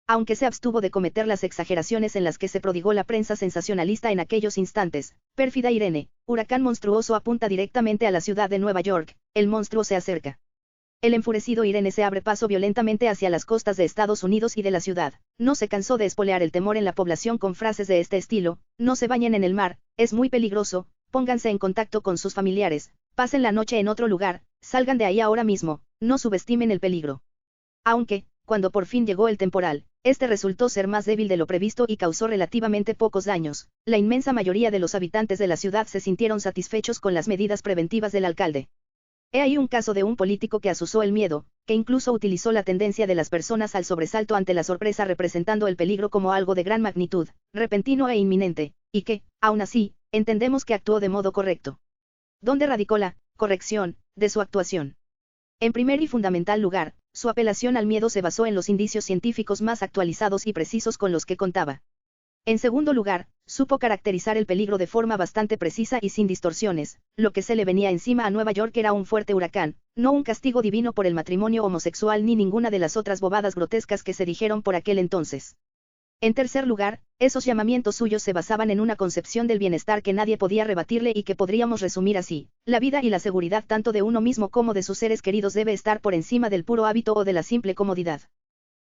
Aunque se abstuvo de cometer las exageraciones en las que se prodigó la prensa sensacionalista en aquellos instantes, pérfida Irene, huracán monstruoso apunta directamente a la ciudad de Nueva York, el monstruo se acerca. El enfurecido Irene se abre paso violentamente hacia las costas de Estados Unidos y de la ciudad. No se cansó de espolear el temor en la población con frases de este estilo: no se bañen en el mar, es muy peligroso, pónganse en contacto con sus familiares, pasen la noche en otro lugar, salgan de ahí ahora mismo, no subestimen el peligro. Aunque, cuando por fin llegó el temporal, este resultó ser más débil de lo previsto y causó relativamente pocos daños. La inmensa mayoría de los habitantes de la ciudad se sintieron satisfechos con las medidas preventivas del alcalde. He ahí un caso de un político que asusó el miedo, que incluso utilizó la tendencia de las personas al sobresalto ante la sorpresa representando el peligro como algo de gran magnitud, repentino e inminente, y que, aún así, entendemos que actuó de modo correcto. ¿Dónde radicó la corrección de su actuación? En primer y fundamental lugar, su apelación al miedo se basó en los indicios científicos más actualizados y precisos con los que contaba. En segundo lugar, supo caracterizar el peligro de forma bastante precisa y sin distorsiones. Lo que se le venía encima a Nueva York era un fuerte huracán, no un castigo divino por el matrimonio homosexual ni ninguna de las otras bobadas grotescas que se dijeron por aquel entonces. En tercer lugar, esos llamamientos suyos se basaban en una concepción del bienestar que nadie podía rebatirle y que podríamos resumir así: la vida y la seguridad tanto de uno mismo como de sus seres queridos debe estar por encima del puro hábito o de la simple comodidad.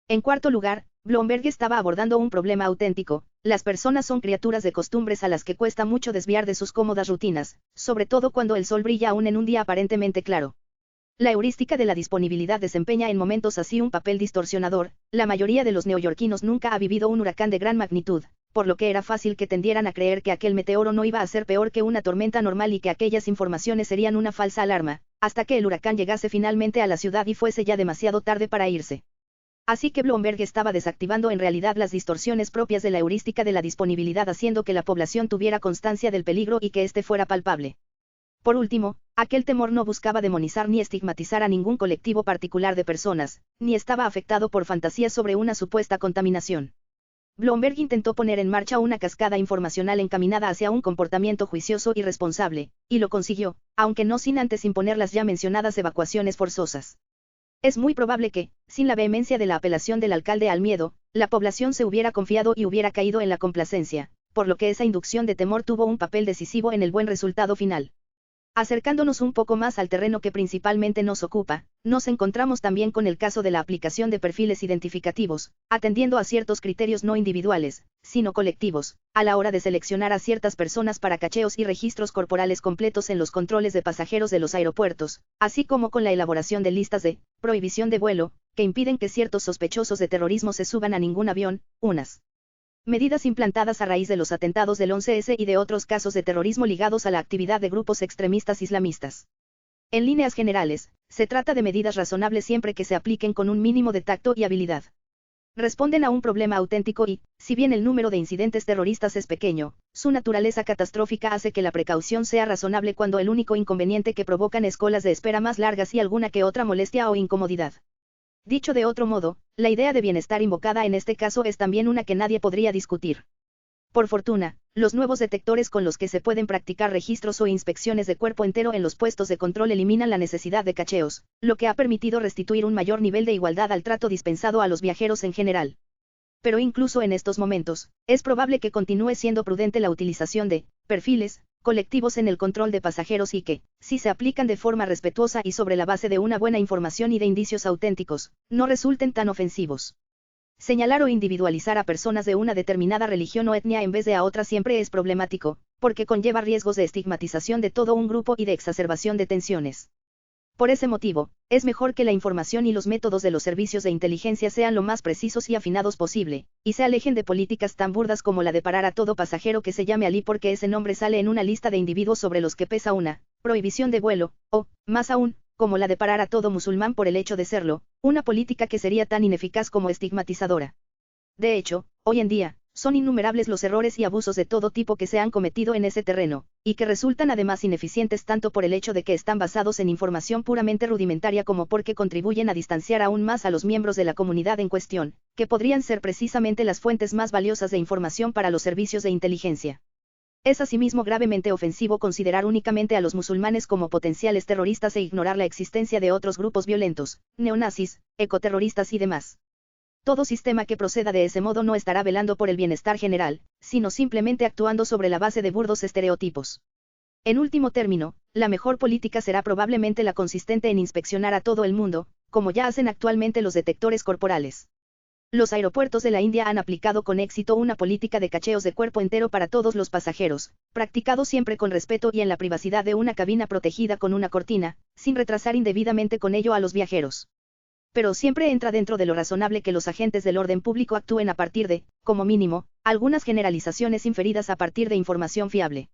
En cuarto lugar, Bloomberg estaba abordando un problema auténtico: las personas son criaturas de costumbres a las que cuesta mucho desviar de sus cómodas rutinas, sobre todo cuando el sol brilla aún en un día aparentemente claro. La heurística de la disponibilidad desempeña en momentos así un papel distorsionador. La mayoría de los neoyorquinos nunca ha vivido un huracán de gran magnitud, por lo que era fácil que tendieran a creer que aquel meteoro no iba a ser peor que una tormenta normal y que aquellas informaciones serían una falsa alarma, hasta que el huracán llegase finalmente a la ciudad y fuese ya demasiado tarde para irse. Así que Bloomberg estaba desactivando en realidad las distorsiones propias de la heurística de la disponibilidad, haciendo que la población tuviera constancia del peligro y que éste fuera palpable. Por último, aquel temor no buscaba demonizar ni estigmatizar a ningún colectivo particular de personas, ni estaba afectado por fantasías sobre una supuesta contaminación. Bloomberg intentó poner en marcha una cascada informacional encaminada hacia un comportamiento juicioso y responsable, y lo consiguió, aunque no sin antes imponer las ya mencionadas evacuaciones forzosas. Es muy probable que, sin la vehemencia de la apelación del alcalde al miedo, la población se hubiera confiado y hubiera caído en la complacencia, por lo que esa inducción de temor tuvo un papel decisivo en el buen resultado final. Acercándonos un poco más al terreno que principalmente nos ocupa, nos encontramos también con el caso de la aplicación de perfiles identificativos, atendiendo a ciertos criterios no individuales, sino colectivos, a la hora de seleccionar a ciertas personas para cacheos y registros corporales completos en los controles de pasajeros de los aeropuertos, así como con la elaboración de listas de prohibición de vuelo, que impiden que ciertos sospechosos de terrorismo se suban a ningún avión, unas medidas implantadas a raíz de los atentados del 11S y de otros casos de terrorismo ligados a la actividad de grupos extremistas islamistas. En líneas generales, se trata de medidas razonables siempre que se apliquen con un mínimo de tacto y habilidad. Responden a un problema auténtico y, si bien el número de incidentes terroristas es pequeño, su naturaleza catastrófica hace que la precaución sea razonable cuando el único inconveniente que provocan es colas de espera más largas y alguna que otra molestia o incomodidad. Dicho de otro modo, la idea de bienestar invocada en este caso es también una que nadie podría discutir. Por fortuna, los nuevos detectores con los que se pueden practicar registros o inspecciones de cuerpo entero en los puestos de control eliminan la necesidad de cacheos, lo que ha permitido restituir un mayor nivel de igualdad al trato dispensado a los viajeros en general. Pero incluso en estos momentos, es probable que continúe siendo prudente la utilización de perfiles colectivos en el control de pasajeros y que, si se aplican de forma respetuosa y sobre la base de una buena información y de indicios auténticos, no resulten tan ofensivos. Señalar o individualizar a personas de una determinada religión o etnia en vez de a otra siempre es problemático, porque conlleva riesgos de estigmatización de todo un grupo y de exacerbación de tensiones. Por ese motivo, es mejor que la información y los métodos de los servicios de inteligencia sean lo más precisos y afinados posible, y se alejen de políticas tan burdas como la de parar a todo pasajero que se llame Ali porque ese nombre sale en una lista de individuos sobre los que pesa una prohibición de vuelo, o, más aún, como la de parar a todo musulmán por el hecho de serlo, una política que sería tan ineficaz como estigmatizadora. De hecho, hoy en día, son innumerables los errores y abusos de todo tipo que se han cometido en ese terreno, y que resultan además ineficientes tanto por el hecho de que están basados en información puramente rudimentaria como porque contribuyen a distanciar aún más a los miembros de la comunidad en cuestión, que podrían ser precisamente las fuentes más valiosas de información para los servicios de inteligencia. Es asimismo gravemente ofensivo considerar únicamente a los musulmanes como potenciales terroristas e ignorar la existencia de otros grupos violentos, neonazis, ecoterroristas y demás. Todo sistema que proceda de ese modo no estará velando por el bienestar general, sino simplemente actuando sobre la base de burdos estereotipos. En último término, la mejor política será probablemente la consistente en inspeccionar a todo el mundo, como ya hacen actualmente los detectores corporales. Los aeropuertos de la India han aplicado con éxito una política de cacheos de cuerpo entero para todos los pasajeros, practicado siempre con respeto y en la privacidad de una cabina protegida con una cortina, sin retrasar indebidamente con ello a los viajeros. Pero siempre entra dentro de lo razonable que los agentes del orden público actúen a partir de, como mínimo, algunas generalizaciones inferidas a partir de información fiable.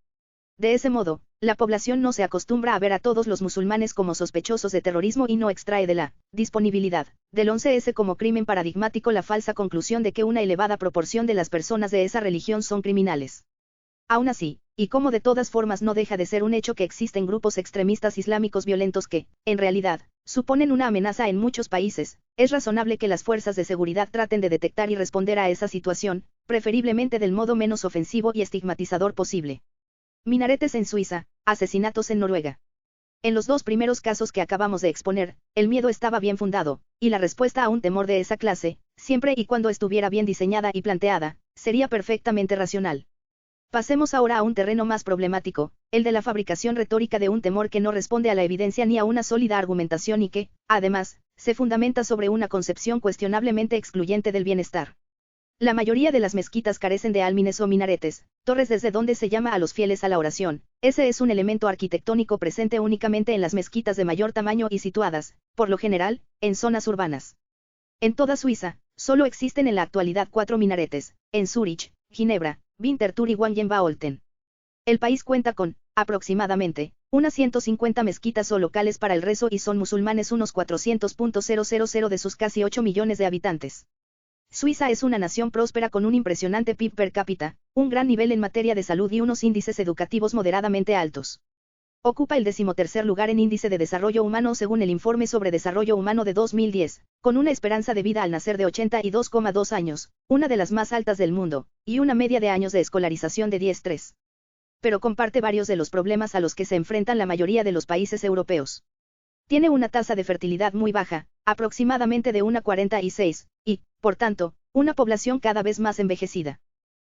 De ese modo, la población no se acostumbra a ver a todos los musulmanes como sospechosos de terrorismo y no extrae de la disponibilidad del 11S como crimen paradigmático la falsa conclusión de que una elevada proporción de las personas de esa religión son criminales. Aún así, y como de todas formas no deja de ser un hecho que existen grupos extremistas islámicos violentos que, en realidad, suponen una amenaza en muchos países, es razonable que las fuerzas de seguridad traten de detectar y responder a esa situación, preferiblemente del modo menos ofensivo y estigmatizador posible. Minaretes en Suiza, asesinatos en Noruega. En los dos primeros casos que acabamos de exponer, el miedo estaba bien fundado, y la respuesta a un temor de esa clase, siempre y cuando estuviera bien diseñada y planteada, sería perfectamente racional. Pasemos ahora a un terreno más problemático, el de la fabricación retórica de un temor que no responde a la evidencia ni a una sólida argumentación y que, además, se fundamenta sobre una concepción cuestionablemente excluyente del bienestar. La mayoría de las mezquitas carecen de álmines o minaretes, torres desde donde se llama a los fieles a la oración. Ese es un elemento arquitectónico presente únicamente en las mezquitas de mayor tamaño y situadas, por lo general, en zonas urbanas. En toda Suiza, solo existen en la actualidad 4 minaretes, en Zúrich, Ginebra, Winterthur y Wangen-Baolten. El país cuenta con, aproximadamente, unas 150 mezquitas o locales para el rezo y son musulmanes unos 400.000 de sus casi 8 millones de habitantes. Suiza es una nación próspera con un impresionante PIB per cápita, un gran nivel en materia de salud y unos índices educativos moderadamente altos. Ocupa el 13º lugar en índice de desarrollo humano según el informe sobre desarrollo humano de 2010, con una esperanza de vida al nacer de 82,2 años, una de las más altas del mundo, y una media de años de escolarización de 10,3. Pero comparte varios de los problemas a los que se enfrentan la mayoría de los países europeos. Tiene una tasa de fertilidad muy baja, aproximadamente de 1,46, y, por tanto, una población cada vez más envejecida.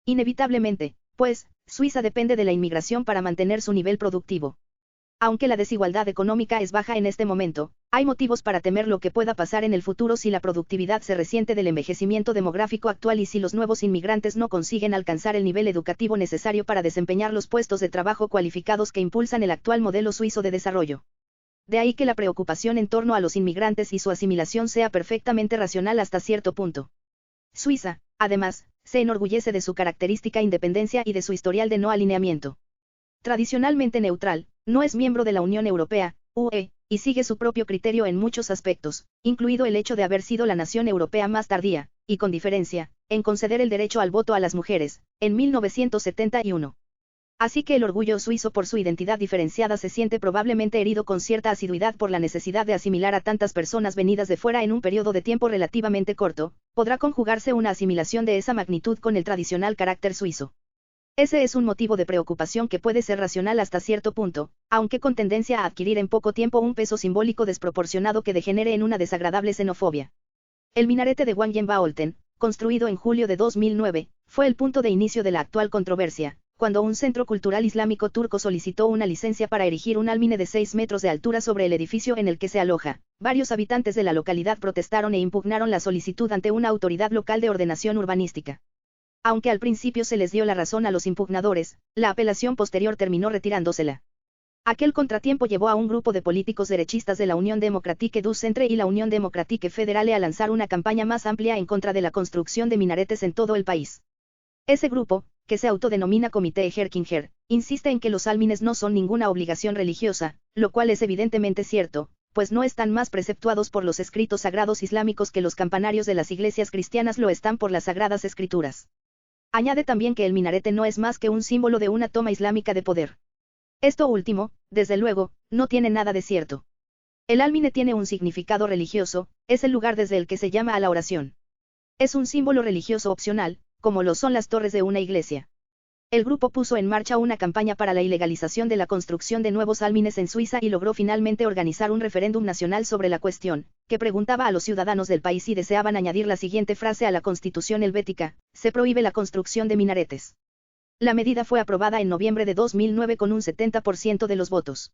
Inevitablemente, pues, Suiza depende de la inmigración para mantener su nivel productivo. Aunque la desigualdad económica es baja en este momento, hay motivos para temer lo que pueda pasar en el futuro si la productividad se resiente del envejecimiento demográfico actual y si los nuevos inmigrantes no consiguen alcanzar el nivel educativo necesario para desempeñar los puestos de trabajo cualificados que impulsan el actual modelo suizo de desarrollo. De ahí que la preocupación en torno a los inmigrantes y su asimilación sea perfectamente racional hasta cierto punto. Suiza, además, se enorgullece de su característica independencia y de su historial de no alineamiento. Tradicionalmente neutral, no es miembro de la Unión Europea, UE, y sigue su propio criterio en muchos aspectos, incluido el hecho de haber sido la nación europea más tardía, y con diferencia, en conceder el derecho al voto a las mujeres, en 1971. Así que el orgullo suizo por su identidad diferenciada se siente probablemente herido con cierta asiduidad por la necesidad de asimilar a tantas personas venidas de fuera en un periodo de tiempo relativamente corto. Podrá conjugarse una asimilación de esa magnitud con el tradicional carácter suizo. Ese es un motivo de preocupación que puede ser racional hasta cierto punto, aunque con tendencia a adquirir en poco tiempo un peso simbólico desproporcionado que degenere en una desagradable xenofobia. El minarete de Wangen-Baolten, construido en julio de 2009, fue el punto de inicio de la actual controversia, cuando un centro cultural islámico turco solicitó una licencia para erigir un álmine de 6 metros de altura sobre el edificio en el que se aloja. Varios habitantes de la localidad protestaron e impugnaron la solicitud ante una autoridad local de ordenación urbanística. Aunque al principio se les dio la razón a los impugnadores, la apelación posterior terminó retirándosela. Aquel contratiempo llevó a un grupo de políticos derechistas de la Unión Democratique du Centre y la Unión Democratique Fédérale a lanzar una campaña más amplia en contra de la construcción de minaretes en todo el país. Ese grupo, que se autodenomina Comité Herkinger, insiste en que los álmines no son ninguna obligación religiosa, lo cual es evidentemente cierto, pues no están más preceptuados por los escritos sagrados islámicos que los campanarios de las iglesias cristianas lo están por las sagradas escrituras. Añade también que el minarete no es más que un símbolo de una toma islámica de poder. Esto último, desde luego, no tiene nada de cierto. El álmine tiene un significado religioso, es el lugar desde el que se llama a la oración. Es un símbolo religioso opcional, como lo son las torres de una iglesia. El grupo puso en marcha una campaña para la ilegalización de la construcción de nuevos álmines en Suiza y logró finalmente organizar un referéndum nacional sobre la cuestión, que preguntaba a los ciudadanos del país si deseaban añadir la siguiente frase a la Constitución helvética: se prohíbe la construcción de minaretes. La medida fue aprobada en noviembre de 2009 con un 70% de los votos.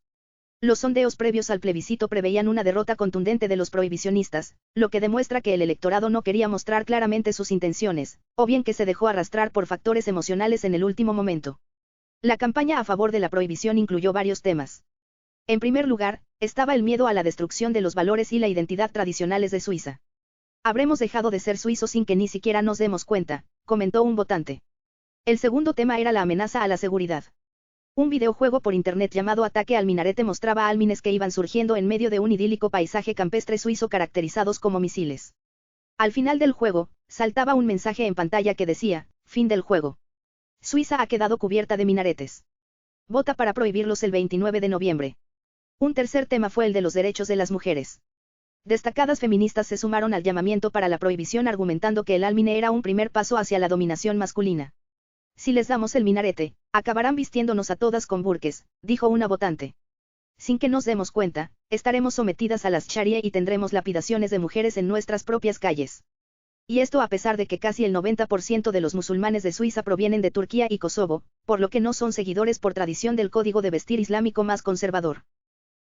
Los sondeos previos al plebiscito preveían una derrota contundente de los prohibicionistas, lo que demuestra que el electorado no quería mostrar claramente sus intenciones, o bien que se dejó arrastrar por factores emocionales en el último momento. La campaña a favor de la prohibición incluyó varios temas. En primer lugar, estaba el miedo a la destrucción de los valores y la identidad tradicionales de Suiza. Habremos dejado de ser suizos sin que ni siquiera nos demos cuenta, comentó un votante. El segundo tema era la amenaza a la seguridad. Un videojuego por internet llamado Ataque al Minarete mostraba álmines que iban surgiendo en medio de un idílico paisaje campestre suizo caracterizados como misiles. Al final del juego, saltaba un mensaje en pantalla que decía: fin del juego. Suiza ha quedado cubierta de minaretes. Vota para prohibirlos el 29 de noviembre. Un tercer tema fue el de los derechos de las mujeres. Destacadas feministas se sumaron al llamamiento para la prohibición argumentando que el álmine era un primer paso hacia la dominación masculina. Si les damos el minarete, acabarán vistiéndonos a todas con burques, dijo una votante. Sin que nos demos cuenta, estaremos sometidas a las sharia y tendremos lapidaciones de mujeres en nuestras propias calles. Y esto a pesar de que casi el 90% de los musulmanes de Suiza provienen de Turquía y Kosovo, por lo que no son seguidores por tradición del código de vestir islámico más conservador.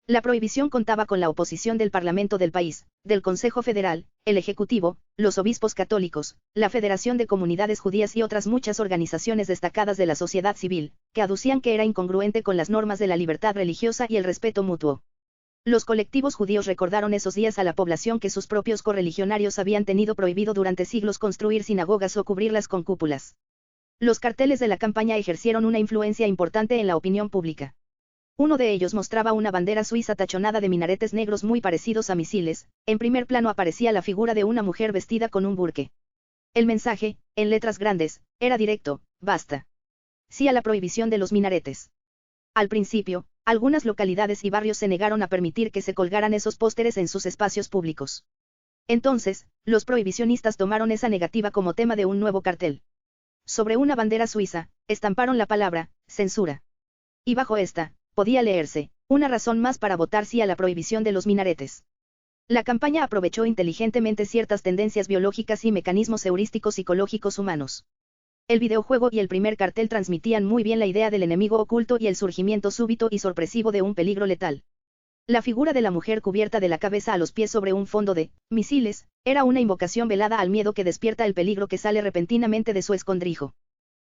La prohibición contaba con la oposición del Parlamento del país, del Consejo Federal, el Ejecutivo, los obispos católicos, la Federación de Comunidades Judías y otras muchas organizaciones destacadas de la sociedad civil, que aducían que era incongruente con las normas de la libertad religiosa y el respeto mutuo. Los colectivos judíos recordaron esos días a la población que sus propios correligionarios habían tenido prohibido durante siglos construir sinagogas o cubrirlas con cúpulas. Los carteles de la campaña ejercieron una influencia importante en la opinión pública. Uno de ellos mostraba una bandera suiza tachonada de minaretes negros muy parecidos a misiles. En primer plano aparecía la figura de una mujer vestida con un burque. El mensaje, en letras grandes, era directo: basta. Sí a la prohibición de los minaretes. Al principio, algunas localidades y barrios se negaron a permitir que se colgaran esos pósteres en sus espacios públicos. Entonces, los prohibicionistas tomaron esa negativa como tema de un nuevo cartel. Sobre una bandera suiza, estamparon la palabra censura. Y bajo esta, podía leerse: una razón más para votar sí a la prohibición de los minaretes. La campaña aprovechó inteligentemente ciertas tendencias biológicas y mecanismos heurísticos psicológicos humanos. El videojuego y el primer cartel transmitían muy bien la idea del enemigo oculto y el surgimiento súbito y sorpresivo de un peligro letal. La figura de la mujer cubierta de la cabeza a los pies sobre un fondo de misiles era una invocación velada al miedo que despierta el peligro que sale repentinamente de su escondrijo.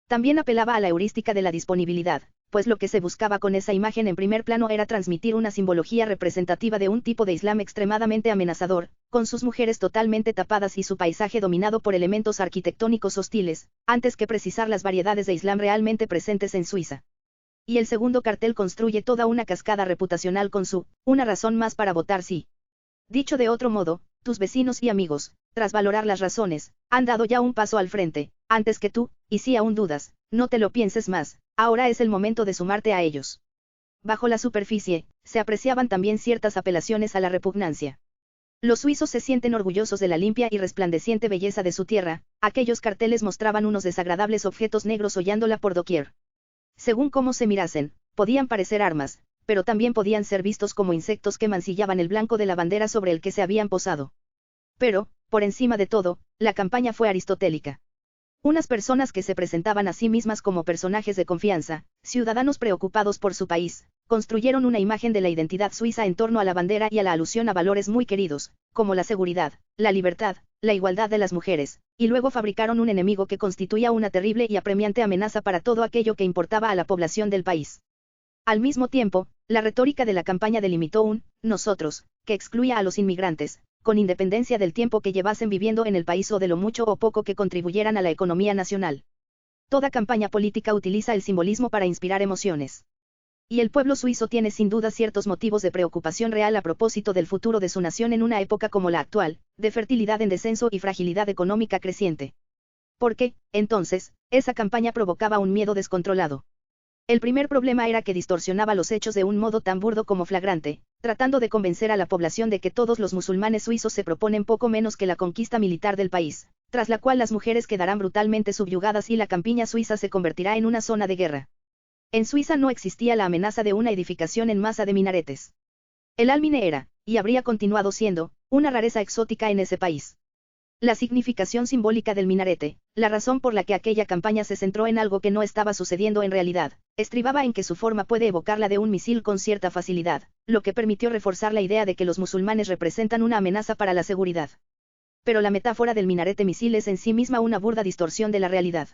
También apelaba a la heurística de la disponibilidad, pues lo que se buscaba con esa imagen en primer plano era transmitir una simbología representativa de un tipo de Islam extremadamente amenazador, con sus mujeres totalmente tapadas y su paisaje dominado por elementos arquitectónicos hostiles, antes que precisar las variedades de Islam realmente presentes en Suiza. Y el segundo cartel construye toda una cascada reputacional con su una razón más para votar sí. Dicho de otro modo, tus vecinos y amigos, tras valorar las razones, han dado ya un paso al frente, antes que tú, y si aún dudas, no te lo pienses más, ahora es el momento de sumarte a ellos. Bajo la superficie, se apreciaban también ciertas apelaciones a la repugnancia. Los suizos se sienten orgullosos de la limpia y resplandeciente belleza de su tierra. Aquellos carteles mostraban unos desagradables objetos negros hollándola por doquier. Según cómo se mirasen, podían parecer armas, pero también podían ser vistos como insectos que mancillaban el blanco de la bandera sobre el que se habían posado. Pero, por encima de todo, la campaña fue aristotélica. Unas personas que se presentaban a sí mismas como personajes de confianza, ciudadanos preocupados por su país, construyeron una imagen de la identidad suiza en torno a la bandera y a la alusión a valores muy queridos, como la seguridad, la libertad, la igualdad de las mujeres, y luego fabricaron un enemigo que constituía una terrible y apremiante amenaza para todo aquello que importaba a la población del país. Al mismo tiempo, la retórica de la campaña delimitó un «nosotros», que excluía a los inmigrantes, con independencia del tiempo que llevasen viviendo en el país o de lo mucho o poco que contribuyeran a la economía nacional. Toda campaña política utiliza el simbolismo para inspirar emociones. Y el pueblo suizo tiene sin duda ciertos motivos de preocupación real a propósito del futuro de su nación en una época como la actual, de fertilidad en descenso y fragilidad económica creciente. Porque, entonces, esa campaña provocaba un miedo descontrolado. El primer problema era que distorsionaba los hechos de un modo tan burdo como flagrante, tratando de convencer a la población de que todos los musulmanes suizos se proponen poco menos que la conquista militar del país, tras la cual las mujeres quedarán brutalmente subyugadas y la campiña suiza se convertirá en una zona de guerra. En Suiza no existía la amenaza de una edificación en masa de minaretes. El Almine era, y habría continuado siendo, una rareza exótica en ese país. La significación simbólica del minarete, la razón por la que aquella campaña se centró en algo que no estaba sucediendo en realidad, estribaba en que su forma puede evocar la de un misil con cierta facilidad, lo que permitió reforzar la idea de que los musulmanes representan una amenaza para la seguridad. Pero la metáfora del minarete misil es en sí misma una burda distorsión de la realidad.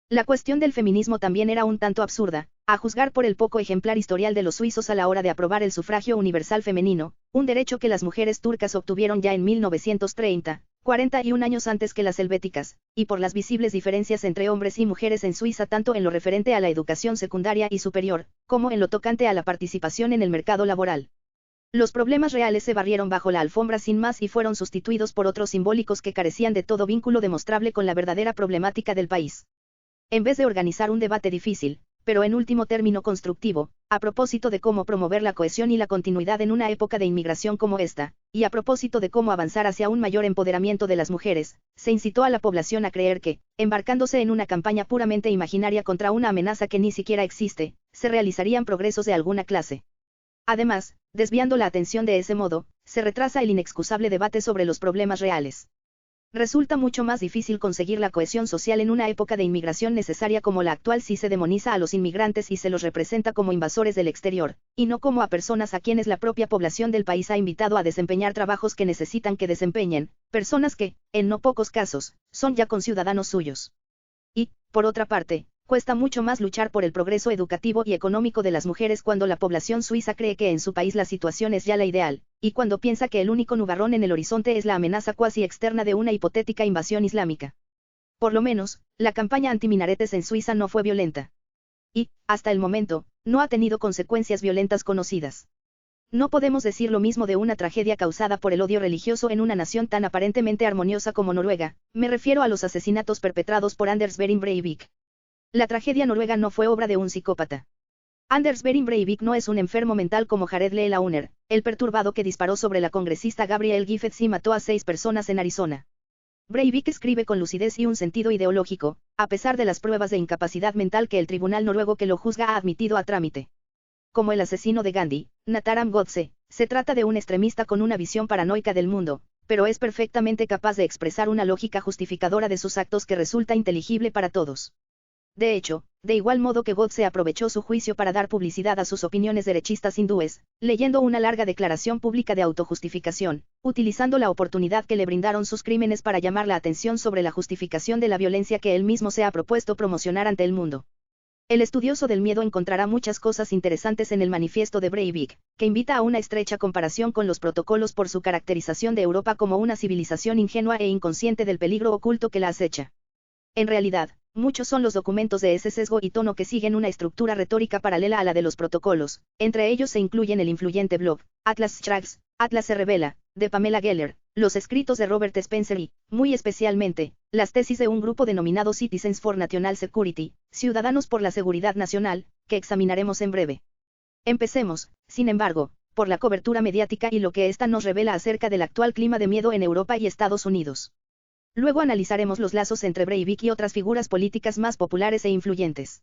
La cuestión del feminismo también era un tanto absurda, a juzgar por el poco ejemplar historial de los suizos a la hora de aprobar el sufragio universal femenino, un derecho que las mujeres turcas obtuvieron ya en 1930, 41 años antes que las helvéticas, y por las visibles diferencias entre hombres y mujeres en Suiza tanto en lo referente a la educación secundaria y superior, como en lo tocante a la participación en el mercado laboral. Los problemas reales se barrieron bajo la alfombra sin más y fueron sustituidos por otros simbólicos que carecían de todo vínculo demostrable con la verdadera problemática del país. En vez de organizar un debate difícil, pero en último término constructivo, a propósito de cómo promover la cohesión y la continuidad en una época de inmigración como esta, y a propósito de cómo avanzar hacia un mayor empoderamiento de las mujeres, se incitó a la población a creer que, embarcándose en una campaña puramente imaginaria contra una amenaza que ni siquiera existe, se realizarían progresos de alguna clase. Además, desviando la atención de ese modo, se retrasa el inexcusable debate sobre los problemas reales. Resulta mucho más difícil conseguir la cohesión social en una época de inmigración necesaria como la actual si se demoniza a los inmigrantes y se los representa como invasores del exterior, y no como a personas a quienes la propia población del país ha invitado a desempeñar trabajos que necesitan que desempeñen, personas que, en no pocos casos, son ya conciudadanos suyos. Y, por otra parte, cuesta mucho más luchar por el progreso educativo y económico de las mujeres cuando la población suiza cree que en su país la situación es ya la ideal, y cuando piensa que el único nubarrón en el horizonte es la amenaza cuasi externa de una hipotética invasión islámica. Por lo menos, la campaña antiminaretes en Suiza no fue violenta. Y, hasta el momento, no ha tenido consecuencias violentas conocidas. No podemos decir lo mismo de una tragedia causada por el odio religioso en una nación tan aparentemente armoniosa como Noruega, me refiero a los asesinatos perpetrados por Anders Behring Breivik. La tragedia noruega no fue obra de un psicópata. Anders Behring Breivik no es un enfermo mental como Jared Lee Launer, el perturbado que disparó sobre la congresista Gabrielle Giffords y mató a 6 personas en Arizona. Breivik escribe con lucidez y un sentido ideológico, a pesar de las pruebas de incapacidad mental que el tribunal noruego que lo juzga ha admitido a trámite. Como el asesino de Gandhi, Natharam Godse, se trata de un extremista con una visión paranoica del mundo, pero es perfectamente capaz de expresar una lógica justificadora de sus actos que resulta inteligible para todos. De hecho, de igual modo que Godse aprovechó su juicio para dar publicidad a sus opiniones derechistas hindúes, leyendo una larga declaración pública de autojustificación, utilizando la oportunidad que le brindaron sus crímenes para llamar la atención sobre la justificación de la violencia que él mismo se ha propuesto promocionar ante el mundo. El estudioso del miedo encontrará muchas cosas interesantes en el manifiesto de Breivik, que invita a una estrecha comparación con los protocolos por su caracterización de Europa como una civilización ingenua e inconsciente del peligro oculto que la acecha. En realidad, muchos son los documentos de ese sesgo y tono que siguen una estructura retórica paralela a la de los protocolos, entre ellos se incluyen el influyente blog, Atlas Shrugs, Atlas se revela, de Pamela Geller, los escritos de Robert Spencer y, muy especialmente, las tesis de un grupo denominado Citizens for National Security, Ciudadanos por la Seguridad Nacional, que examinaremos en breve. Empecemos, sin embargo, por la cobertura mediática y lo que ésta nos revela acerca del actual clima de miedo en Europa y Estados Unidos. Luego analizaremos los lazos entre Breivik y otras figuras políticas más populares e influyentes.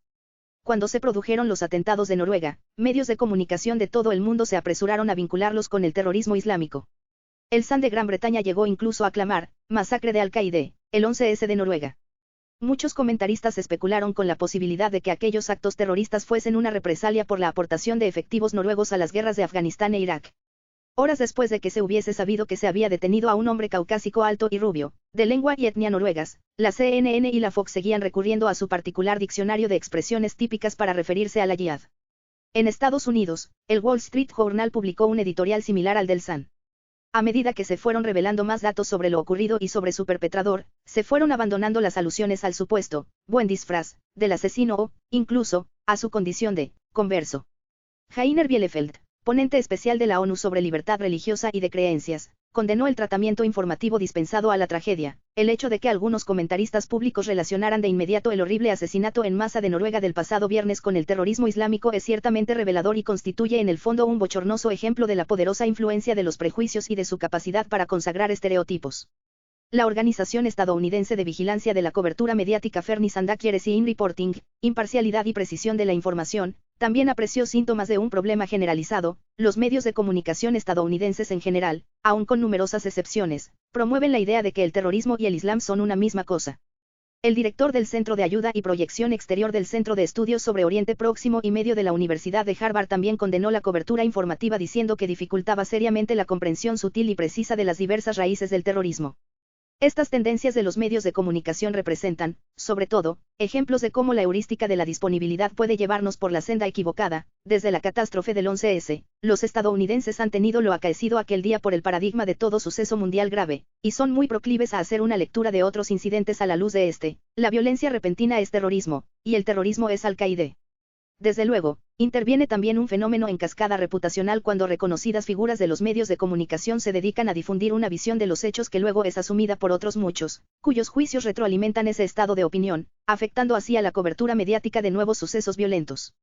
Cuando se produjeron los atentados de Noruega, medios de comunicación de todo el mundo se apresuraron a vincularlos con el terrorismo islámico. El Sun de Gran Bretaña llegó incluso a clamar, masacre de Al-Qaeda, el 11S de Noruega. Muchos comentaristas especularon con la posibilidad de que aquellos actos terroristas fuesen una represalia por la aportación de efectivos noruegos a las guerras de Afganistán e Irak. Horas después de que se hubiese sabido que se había detenido a un hombre caucásico alto y rubio, de lengua y etnia noruegas, la CNN y la Fox seguían recurriendo a su particular diccionario de expresiones típicas para referirse a la yihad. En Estados Unidos, el Wall Street Journal publicó un editorial similar al del Sun. A medida que se fueron revelando más datos sobre lo ocurrido y sobre su perpetrador, se fueron abandonando las alusiones al supuesto buen disfraz del asesino o, incluso, a su condición de converso. Heiner Bielefeld, ponente especial de la ONU sobre libertad religiosa y de creencias, condenó el tratamiento informativo dispensado a la tragedia. El hecho de que algunos comentaristas públicos relacionaran de inmediato el horrible asesinato en masa de Noruega del pasado viernes con el terrorismo islámico es ciertamente revelador y constituye en el fondo un bochornoso ejemplo de la poderosa influencia de los prejuicios y de su capacidad para consagrar estereotipos. La Organización Estadounidense de Vigilancia de la Cobertura Mediática Fairness and Accuracy in Reporting, imparcialidad y precisión de la información, también apreció síntomas de un problema generalizado. Los medios de comunicación estadounidenses en general, aun con numerosas excepciones, promueven la idea de que el terrorismo y el Islam son una misma cosa. El director del Centro de Ayuda y Proyección Exterior del Centro de Estudios sobre Oriente Próximo y Medio de la Universidad de Harvard también condenó la cobertura informativa diciendo que dificultaba seriamente la comprensión sutil y precisa de las diversas raíces del terrorismo. Estas tendencias de los medios de comunicación representan, sobre todo, ejemplos de cómo la heurística de la disponibilidad puede llevarnos por la senda equivocada. Desde la catástrofe del 11S, los estadounidenses han tenido lo acaecido aquel día por el paradigma de todo suceso mundial grave, y son muy proclives a hacer una lectura de otros incidentes a la luz de este. La violencia repentina es terrorismo, y el terrorismo es Al-Qaeda. Desde luego, interviene también un fenómeno en cascada reputacional cuando reconocidas figuras de los medios de comunicación se dedican a difundir una visión de los hechos que luego es asumida por otros muchos, cuyos juicios retroalimentan ese estado de opinión, afectando así a la cobertura mediática de nuevos sucesos violentos.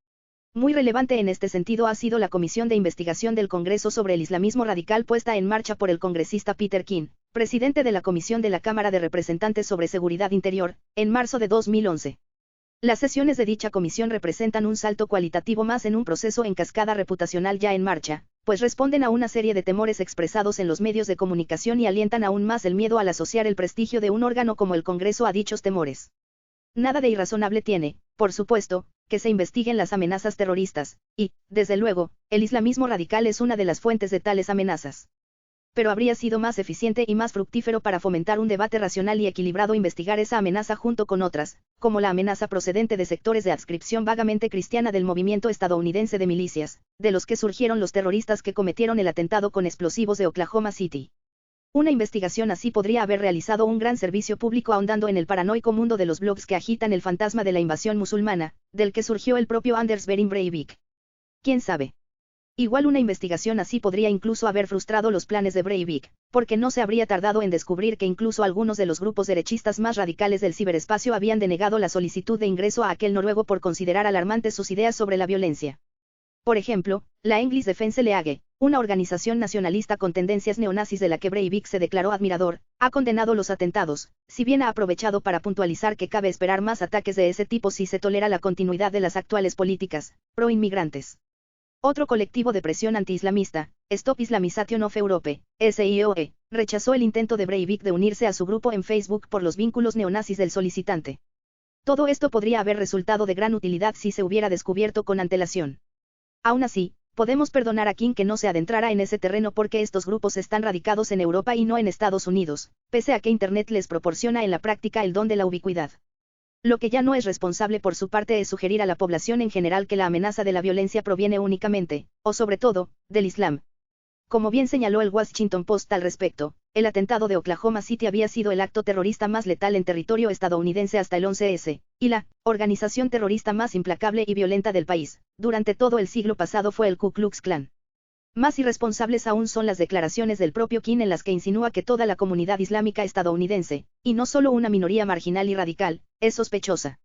Muy relevante en este sentido ha sido la Comisión de Investigación del Congreso sobre el Islamismo Radical puesta en marcha por el congresista Peter King, presidente de la Comisión de la Cámara de Representantes sobre Seguridad Interior, en marzo de 2011. Las sesiones de dicha comisión representan un salto cualitativo más en un proceso en cascada reputacional ya en marcha, pues responden a una serie de temores expresados en los medios de comunicación y alientan aún más el miedo al asociar el prestigio de un órgano como el Congreso a dichos temores. Nada de irrazonable tiene, por supuesto, que se investiguen las amenazas terroristas, y, desde luego, el islamismo radical es una de las fuentes de tales amenazas. Pero habría sido más eficiente y más fructífero para fomentar un debate racional y equilibrado investigar esa amenaza junto con otras, como la amenaza procedente de sectores de adscripción vagamente cristiana del movimiento estadounidense de milicias, de los que surgieron los terroristas que cometieron el atentado con explosivos de Oklahoma City. Una investigación así podría haber realizado un gran servicio público ahondando en el paranoico mundo de los blogs que agitan el fantasma de la invasión musulmana, del que surgió el propio Anders Behring Breivik. ¿Quién sabe? Igual una investigación así podría incluso haber frustrado los planes de Breivik, porque no se habría tardado en descubrir que incluso algunos de los grupos derechistas más radicales del ciberespacio habían denegado la solicitud de ingreso a aquel noruego por considerar alarmantes sus ideas sobre la violencia. Por ejemplo, la English Defence League, una organización nacionalista con tendencias neonazis de la que Breivik se declaró admirador, ha condenado los atentados, si bien ha aprovechado para puntualizar que cabe esperar más ataques de ese tipo si se tolera la continuidad de las actuales políticas pro-inmigrantes. Otro colectivo de presión anti-islamista, Stop Islamization of Europe, SIOE, rechazó el intento de Breivik de unirse a su grupo en Facebook por los vínculos neonazis del solicitante. Todo esto podría haber resultado de gran utilidad si se hubiera descubierto con antelación. Aún así, podemos perdonar a King que no se adentrara en ese terreno porque estos grupos están radicados en Europa y no en Estados Unidos, pese a que Internet les proporciona en la práctica el don de la ubicuidad. Lo que ya no es responsable por su parte es sugerir a la población en general que la amenaza de la violencia proviene únicamente, o sobre todo, del Islam. Como bien señaló el Washington Post al respecto, el atentado de Oklahoma City había sido el acto terrorista más letal en territorio estadounidense hasta el 11S, y la organización terrorista más implacable y violenta del país, durante todo el siglo pasado fue el Ku Klux Klan. Más irresponsables aún son las declaraciones del propio King en las que insinúa que toda la comunidad islámica estadounidense, y no solo una minoría marginal y radical, es sospechosa.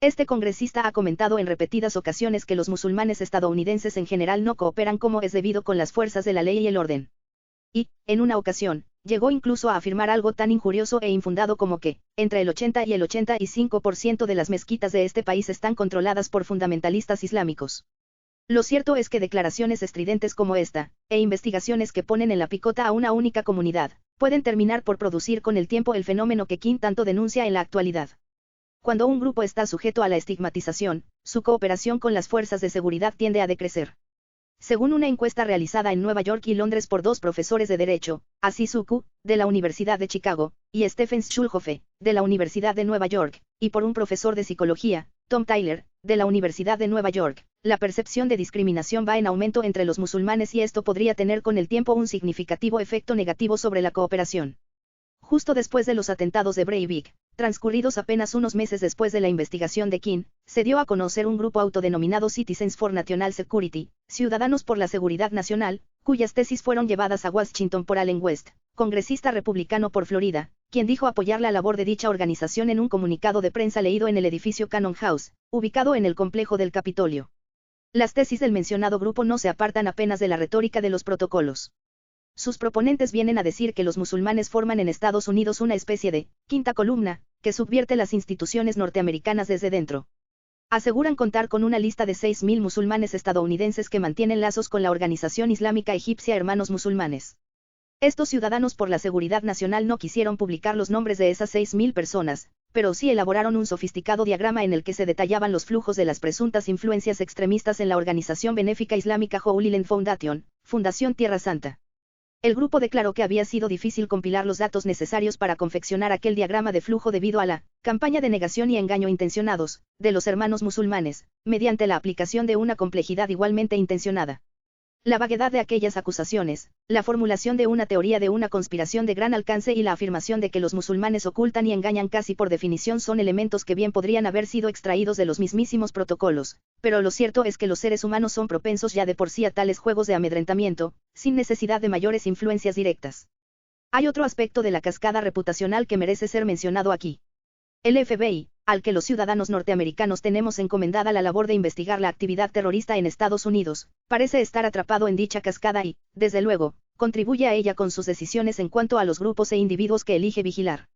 Este congresista ha comentado en repetidas ocasiones que los musulmanes estadounidenses en general no cooperan como es debido con las fuerzas de la ley y el orden. Y, en una ocasión, llegó incluso a afirmar algo tan injurioso e infundado como que, entre el 80 y el 85% de las mezquitas de este país están controladas por fundamentalistas islámicos. Lo cierto es que declaraciones estridentes como esta, e investigaciones que ponen en la picota a una única comunidad, pueden terminar por producir con el tiempo el fenómeno que King tanto denuncia en la actualidad. Cuando un grupo está sujeto a la estigmatización, su cooperación con las fuerzas de seguridad tiende a decrecer. Según una encuesta realizada en Nueva York y Londres por dos profesores de Derecho, Aziz Uku, de la Universidad de Chicago, y Stephen Schulhofe, de la Universidad de Nueva York, y por un profesor de Psicología, Tom Tyler, de la Universidad de Nueva York, la percepción de discriminación va en aumento entre los musulmanes y esto podría tener con el tiempo un significativo efecto negativo sobre la cooperación. Justo después de los atentados de Breivik, transcurridos apenas unos meses después de la investigación de King, se dio a conocer un grupo autodenominado Citizens for National Security, Ciudadanos por la Seguridad Nacional, cuyas tesis fueron llevadas a Washington por Allen West, congresista republicano por Florida, quien dijo apoyar la labor de dicha organización en un comunicado de prensa leído en el edificio Cannon House, ubicado en el complejo del Capitolio. Las tesis del mencionado grupo no se apartan apenas de la retórica de los protocolos. Sus proponentes vienen a decir que los musulmanes forman en Estados Unidos una especie de quinta columna, que subvierte las instituciones norteamericanas desde dentro. Aseguran contar con una lista de 6.000 musulmanes estadounidenses que mantienen lazos con la organización islámica egipcia Hermanos Musulmanes. Estos ciudadanos por la seguridad nacional no quisieron publicar los nombres de esas 6.000 personas, pero sí elaboraron un sofisticado diagrama en el que se detallaban los flujos de las presuntas influencias extremistas en la organización benéfica islámica Holy Land Foundation, Fundación Tierra Santa. El grupo declaró que había sido difícil compilar los datos necesarios para confeccionar aquel diagrama de flujo debido a la campaña de negación y engaño intencionados de los hermanos musulmanes, mediante la aplicación de una complejidad igualmente intencionada. La vaguedad de aquellas acusaciones, la formulación de una teoría de una conspiración de gran alcance y la afirmación de que los musulmanes ocultan y engañan casi por definición son elementos que bien podrían haber sido extraídos de los mismísimos protocolos, pero lo cierto es que los seres humanos son propensos ya de por sí a tales juegos de amedrentamiento, sin necesidad de mayores influencias directas. Hay otro aspecto de la cascada reputacional que merece ser mencionado aquí. El FBI, al que los ciudadanos norteamericanos tenemos encomendada la labor de investigar la actividad terrorista en Estados Unidos, parece estar atrapado en dicha cascada y, desde luego, contribuye a ella con sus decisiones en cuanto a los grupos e individuos que elige vigilar.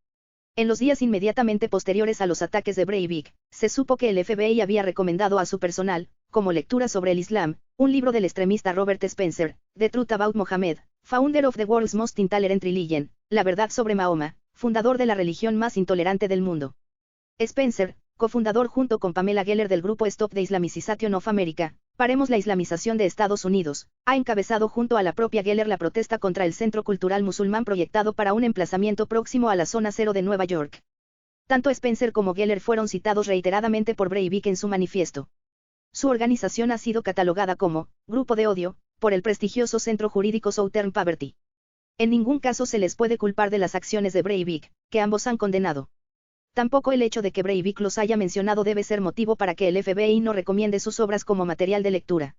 En los días inmediatamente posteriores a los ataques de Breivik, se supo que el FBI había recomendado a su personal, como lectura sobre el Islam, un libro del extremista Robert Spencer, The Truth About Muhammad, Founder of the World's Most Intolerant Religion, La Verdad sobre Mahoma, fundador de la religión más intolerante del mundo. Spencer, cofundador junto con Pamela Geller del grupo Stop the Islamicization of America, Paremos la Islamización de Estados Unidos, ha encabezado junto a la propia Geller la protesta contra el Centro Cultural Musulmán proyectado para un emplazamiento próximo a la Zona Cero de Nueva York. Tanto Spencer como Geller fueron citados reiteradamente por Breivik en su manifiesto. Su organización ha sido catalogada como grupo de odio por el prestigioso centro jurídico Southern Poverty. En ningún caso se les puede culpar de las acciones de Breivik, que ambos han condenado. Tampoco el hecho de que Breivik los haya mencionado debe ser motivo para que el FBI no recomiende sus obras como material de lectura.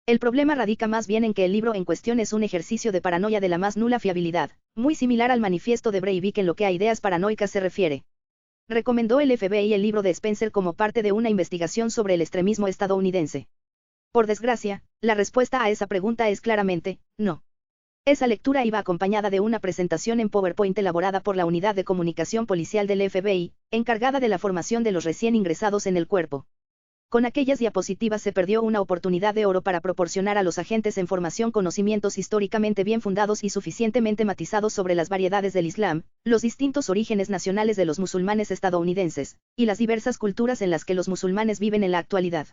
El problema radica más bien en que el libro en cuestión es un ejercicio de paranoia de la más nula fiabilidad, muy similar al manifiesto de Breivik en lo que a ideas paranoicas se refiere. Recomendó el FBI el libro de Spencer como parte de una investigación sobre el extremismo estadounidense. Por desgracia, la respuesta a esa pregunta es claramente, no. Esa lectura iba acompañada de una presentación en PowerPoint elaborada por la Unidad de Comunicación Policial del FBI, encargada de la formación de los recién ingresados en el cuerpo. Con aquellas diapositivas se perdió una oportunidad de oro para proporcionar a los agentes en formación conocimientos históricamente bien fundados y suficientemente matizados sobre las variedades del Islam, los distintos orígenes nacionales de los musulmanes estadounidenses, y las diversas culturas en las que los musulmanes viven en la actualidad.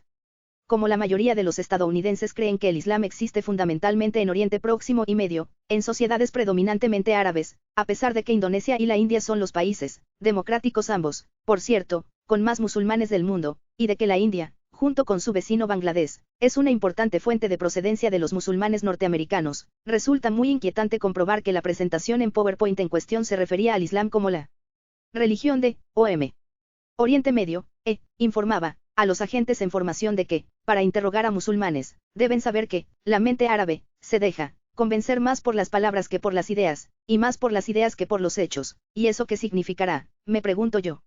Como la mayoría de los estadounidenses creen que el Islam existe fundamentalmente en Oriente Próximo y Medio, en sociedades predominantemente árabes, a pesar de que Indonesia y la India son los países, democráticos ambos, por cierto, con más musulmanes del mundo, y de que la India, junto con su vecino Bangladesh, es una importante fuente de procedencia de los musulmanes norteamericanos, resulta muy inquietante comprobar que la presentación en PowerPoint en cuestión se refería al Islam como la religión de Oriente Medio, informaba a los agentes en formación de que, para interrogar a musulmanes, deben saber que, la mente árabe, se deja convencer más por las palabras que por las ideas, y más por las ideas que por los hechos, ¿y eso qué significará?, me pregunto yo.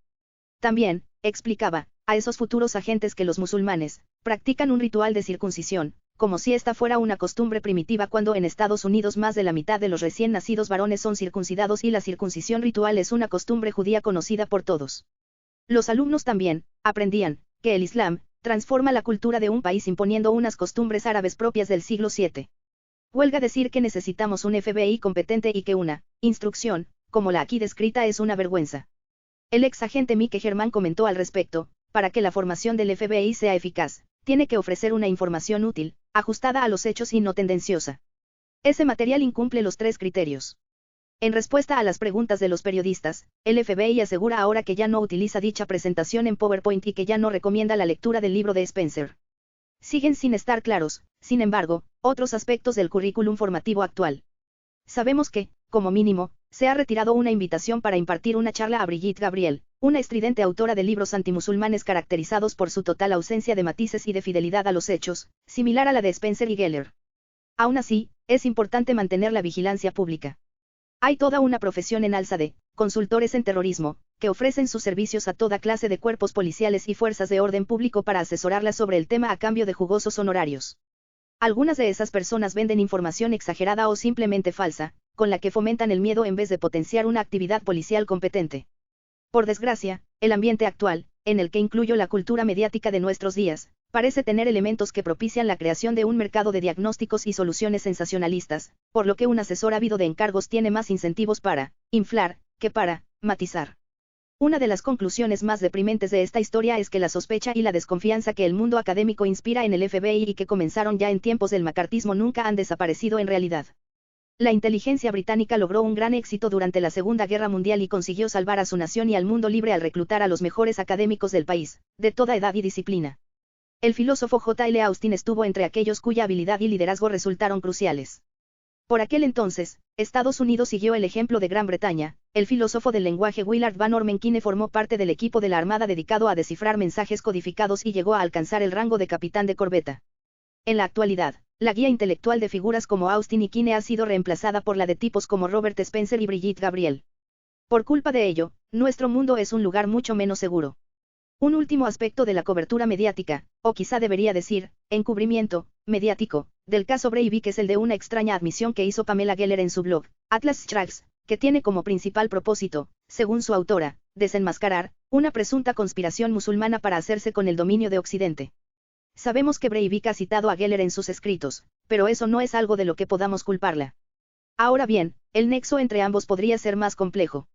También, explicaba, a esos futuros agentes que los musulmanes practican un ritual de circuncisión, como si esta fuera una costumbre primitiva cuando en Estados Unidos más de la mitad de los recién nacidos varones son circuncidados y la circuncisión ritual es una costumbre judía conocida por todos. Los alumnos también aprendían que el Islam transforma la cultura de un país imponiendo unas costumbres árabes propias del siglo VII. Huelga decir que necesitamos un FBI competente y que una instrucción, como la aquí descrita, es una vergüenza. El ex agente Mike Germán comentó al respecto: para que la formación del FBI sea eficaz, tiene que ofrecer una información útil, ajustada a los hechos y no tendenciosa. Ese material incumple los 3 criterios. En respuesta a las preguntas de los periodistas, el FBI asegura ahora que ya no utiliza dicha presentación en PowerPoint y que ya no recomienda la lectura del libro de Spencer. Siguen sin estar claros, sin embargo, otros aspectos del currículum formativo actual. Sabemos que, como mínimo, se ha retirado una invitación para impartir una charla a Brigitte Gabriel, una estridente autora de libros antimusulmanes caracterizados por su total ausencia de matices y de fidelidad a los hechos, similar a la de Spencer y Geller. Aún así, es importante mantener la vigilancia pública. Hay toda una profesión en alza de consultores en terrorismo, que ofrecen sus servicios a toda clase de cuerpos policiales y fuerzas de orden público para asesorarlas sobre el tema a cambio de jugosos honorarios. Algunas de esas personas venden información exagerada o simplemente falsa, con la que fomentan el miedo en vez de potenciar una actividad policial competente. Por desgracia, el ambiente actual, en el que incluyo la cultura mediática de nuestros días, parece tener elementos que propician la creación de un mercado de diagnósticos y soluciones sensacionalistas, por lo que un asesor ávido de encargos tiene más incentivos para inflar que para matizar. Una de las conclusiones más deprimentes de esta historia es que la sospecha y la desconfianza que el mundo académico inspira en el FBI y que comenzaron ya en tiempos del macartismo nunca han desaparecido en realidad. La inteligencia británica logró un gran éxito durante la Segunda Guerra Mundial y consiguió salvar a su nación y al mundo libre al reclutar a los mejores académicos del país, de toda edad y disciplina. El filósofo J. L. Austin estuvo entre aquellos cuya habilidad y liderazgo resultaron cruciales. Por aquel entonces, Estados Unidos siguió el ejemplo de Gran Bretaña. El filósofo del lenguaje Willard Van Ormenkine formó parte del equipo de la Armada dedicado a descifrar mensajes codificados y llegó a alcanzar el rango de capitán de corbeta. En la actualidad, la guía intelectual de figuras como Austin y Kine ha sido reemplazada por la de tipos como Robert Spencer y Brigitte Gabriel. Por culpa de ello, nuestro mundo es un lugar mucho menos seguro. Un último aspecto de la cobertura mediática, o quizá debería decir, encubrimiento mediático, del caso Breivik es el de una extraña admisión que hizo Pamela Geller en su blog, Atlas Shrugs, que tiene como principal propósito, según su autora, desenmascarar una presunta conspiración musulmana para hacerse con el dominio de Occidente. Sabemos que Breivik ha citado a Geller en sus escritos, pero eso no es algo de lo que podamos culparla. Ahora bien, el nexo entre ambos podría ser más complejo.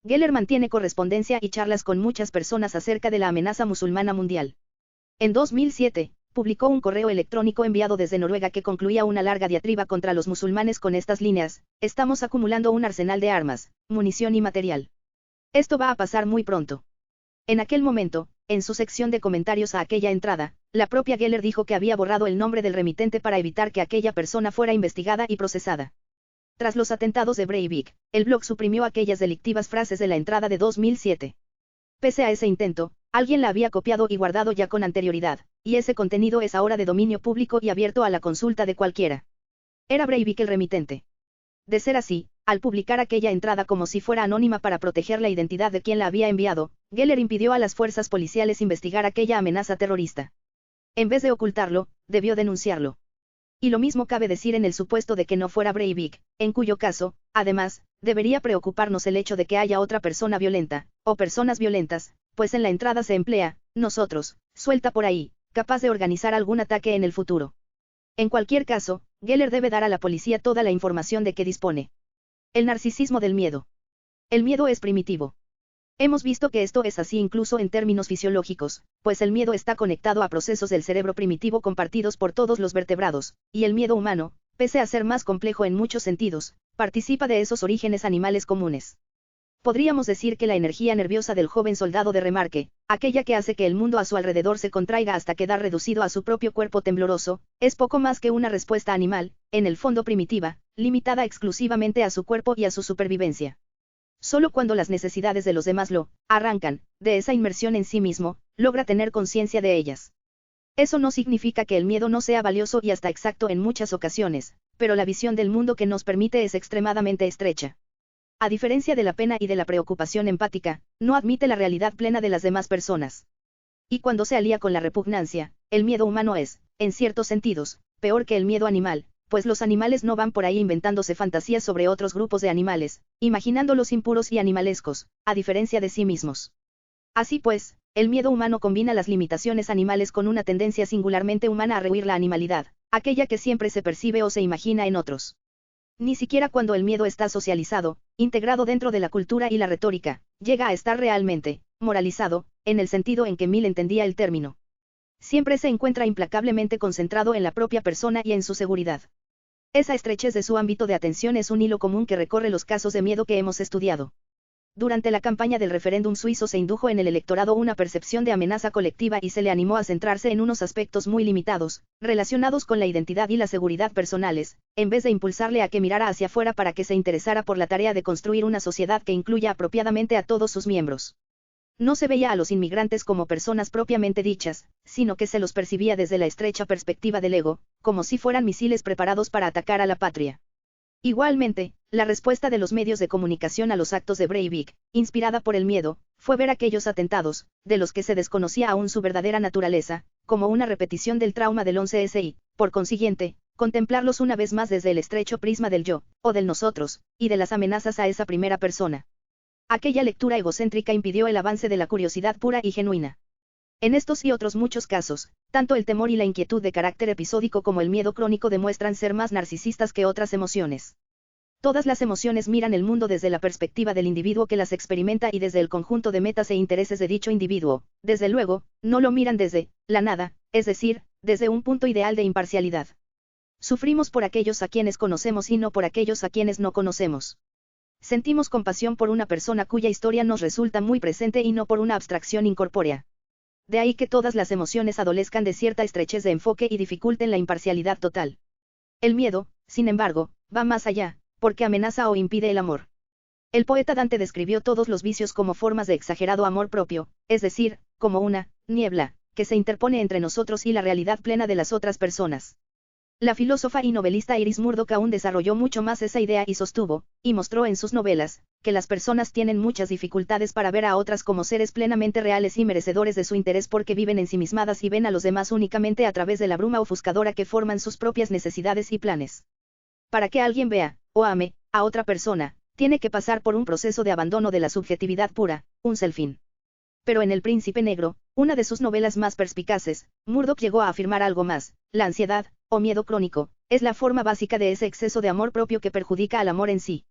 Geller mantiene correspondencia y charlas con muchas personas acerca de la amenaza musulmana mundial. En 2007, publicó un correo electrónico enviado desde Noruega que concluía una larga diatriba contra los musulmanes con estas líneas: estamos acumulando un arsenal de armas, munición y material. Esto va a pasar muy pronto. En aquel momento, en su sección de comentarios a aquella entrada, la propia Geller dijo que había borrado el nombre del remitente para evitar que aquella persona fuera investigada y procesada. Tras los atentados de Breivik, el blog suprimió aquellas delictivas frases de la entrada de 2007. Pese a ese intento, alguien la había copiado y guardado ya con anterioridad, y ese contenido es ahora de dominio público y abierto a la consulta de cualquiera. ¿Era Breivik el remitente? De ser así, al publicar aquella entrada como si fuera anónima para proteger la identidad de quien la había enviado, Geller impidió a las fuerzas policiales investigar aquella amenaza terrorista. En vez de ocultarlo, debió denunciarlo. Y lo mismo cabe decir en el supuesto de que no fuera Breivik, en cuyo caso, además, debería preocuparnos el hecho de que haya otra persona violenta, o personas violentas, pues en la entrada se emplea, nosotros, suelta por ahí, capaz de organizar algún ataque en el futuro. En cualquier caso, Geller debe dar a la policía toda la información de que dispone. El narcisismo del miedo. El miedo es primitivo. Hemos visto que esto es así incluso en términos fisiológicos, pues el miedo está conectado a procesos del cerebro primitivo compartidos por todos los vertebrados, y el miedo humano, pese a ser más complejo en muchos sentidos, participa de esos orígenes animales comunes. Podríamos decir que la energía nerviosa del joven soldado de Remarque, aquella que hace que el mundo a su alrededor se contraiga hasta quedar reducido a su propio cuerpo tembloroso, es poco más que una respuesta animal, en el fondo primitiva, limitada exclusivamente a su cuerpo y a su supervivencia. Solo cuando las necesidades de los demás lo arrancan de esa inmersión en sí mismo, logra tener conciencia de ellas. Eso no significa que el miedo no sea valioso y hasta exacto en muchas ocasiones, pero la visión del mundo que nos permite es extremadamente estrecha. A diferencia de la pena y de la preocupación empática, no admite la realidad plena de las demás personas. Y cuando se alía con la repugnancia, el miedo humano es, en ciertos sentidos, peor que el miedo animal, pues los animales no van por ahí inventándose fantasías sobre otros grupos de animales, imaginándolos impuros y animalescos, a diferencia de sí mismos. Así pues, el miedo humano combina las limitaciones animales con una tendencia singularmente humana a rehuir la animalidad, aquella que siempre se percibe o se imagina en otros. Ni siquiera cuando el miedo está socializado, integrado dentro de la cultura y la retórica, llega a estar realmente moralizado, en el sentido en que Mill entendía el término. Siempre se encuentra implacablemente concentrado en la propia persona y en su seguridad. Esa estrechez de su ámbito de atención es un hilo común que recorre los casos de miedo que hemos estudiado. Durante la campaña del referéndum suizo se indujo en el electorado una percepción de amenaza colectiva y se le animó a centrarse en unos aspectos muy limitados, relacionados con la identidad y la seguridad personales, en vez de impulsarle a que mirara hacia afuera para que se interesara por la tarea de construir una sociedad que incluya apropiadamente a todos sus miembros. No se veía a los inmigrantes como personas propiamente dichas, sino que se los percibía desde la estrecha perspectiva del ego, como si fueran misiles preparados para atacar a la patria. Igualmente, la respuesta de los medios de comunicación a los actos de Breivik, inspirada por el miedo, fue ver aquellos atentados, de los que se desconocía aún su verdadera naturaleza, como una repetición del trauma del 11S y, por consiguiente, contemplarlos una vez más desde el estrecho prisma del yo, o del nosotros, y de las amenazas a esa primera persona. Aquella lectura egocéntrica impidió el avance de la curiosidad pura y genuina. En estos y otros muchos casos, tanto el temor y la inquietud de carácter episódico como el miedo crónico demuestran ser más narcisistas que otras emociones. Todas las emociones miran el mundo desde la perspectiva del individuo que las experimenta y desde el conjunto de metas e intereses de dicho individuo, desde luego, no lo miran desde la nada, es decir, desde un punto ideal de imparcialidad. Sufrimos por aquellos a quienes conocemos y no por aquellos a quienes no conocemos. Sentimos compasión por una persona cuya historia nos resulta muy presente y no por una abstracción incorpórea. De ahí que todas las emociones adolezcan de cierta estrechez de enfoque y dificulten la imparcialidad total. El miedo, sin embargo, va más allá, porque amenaza o impide el amor. El poeta Dante describió todos los vicios como formas de exagerado amor propio, es decir, como una niebla, que se interpone entre nosotros y la realidad plena de las otras personas. La filósofa y novelista Iris Murdoch aún desarrolló mucho más esa idea y sostuvo, y mostró en sus novelas, que las personas tienen muchas dificultades para ver a otras como seres plenamente reales y merecedores de su interés porque viven ensimismadas y ven a los demás únicamente a través de la bruma ofuscadora que forman sus propias necesidades y planes. Para que alguien vea, o ame, a otra persona, tiene que pasar por un proceso de abandono de la subjetividad pura, un selfín. Pero en El Príncipe Negro, una de sus novelas más perspicaces, Murdoch llegó a afirmar algo más: la ansiedad, o miedo crónico, es la forma básica de ese exceso de amor propio que perjudica al amor en sí.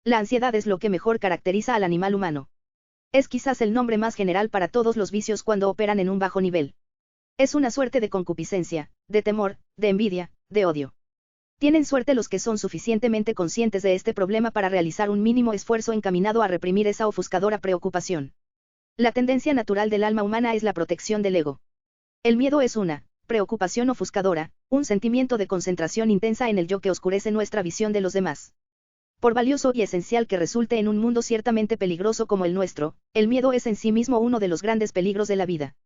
La ansiedad es lo que mejor caracteriza al animal humano. Es quizás el nombre más general para todos los vicios cuando operan en un bajo nivel. Es una suerte de concupiscencia, de temor, de envidia, de odio. Tienen suerte los que son suficientemente conscientes de este problema para realizar un mínimo esfuerzo encaminado a reprimir esa ofuscadora preocupación. La tendencia natural del alma humana es la protección del ego. El miedo es una preocupación ofuscadora, un sentimiento de concentración intensa en el yo que oscurece nuestra visión de los demás. Por valioso y esencial que resulte en un mundo ciertamente peligroso como el nuestro, el miedo es en sí mismo uno de los grandes peligros de la vida.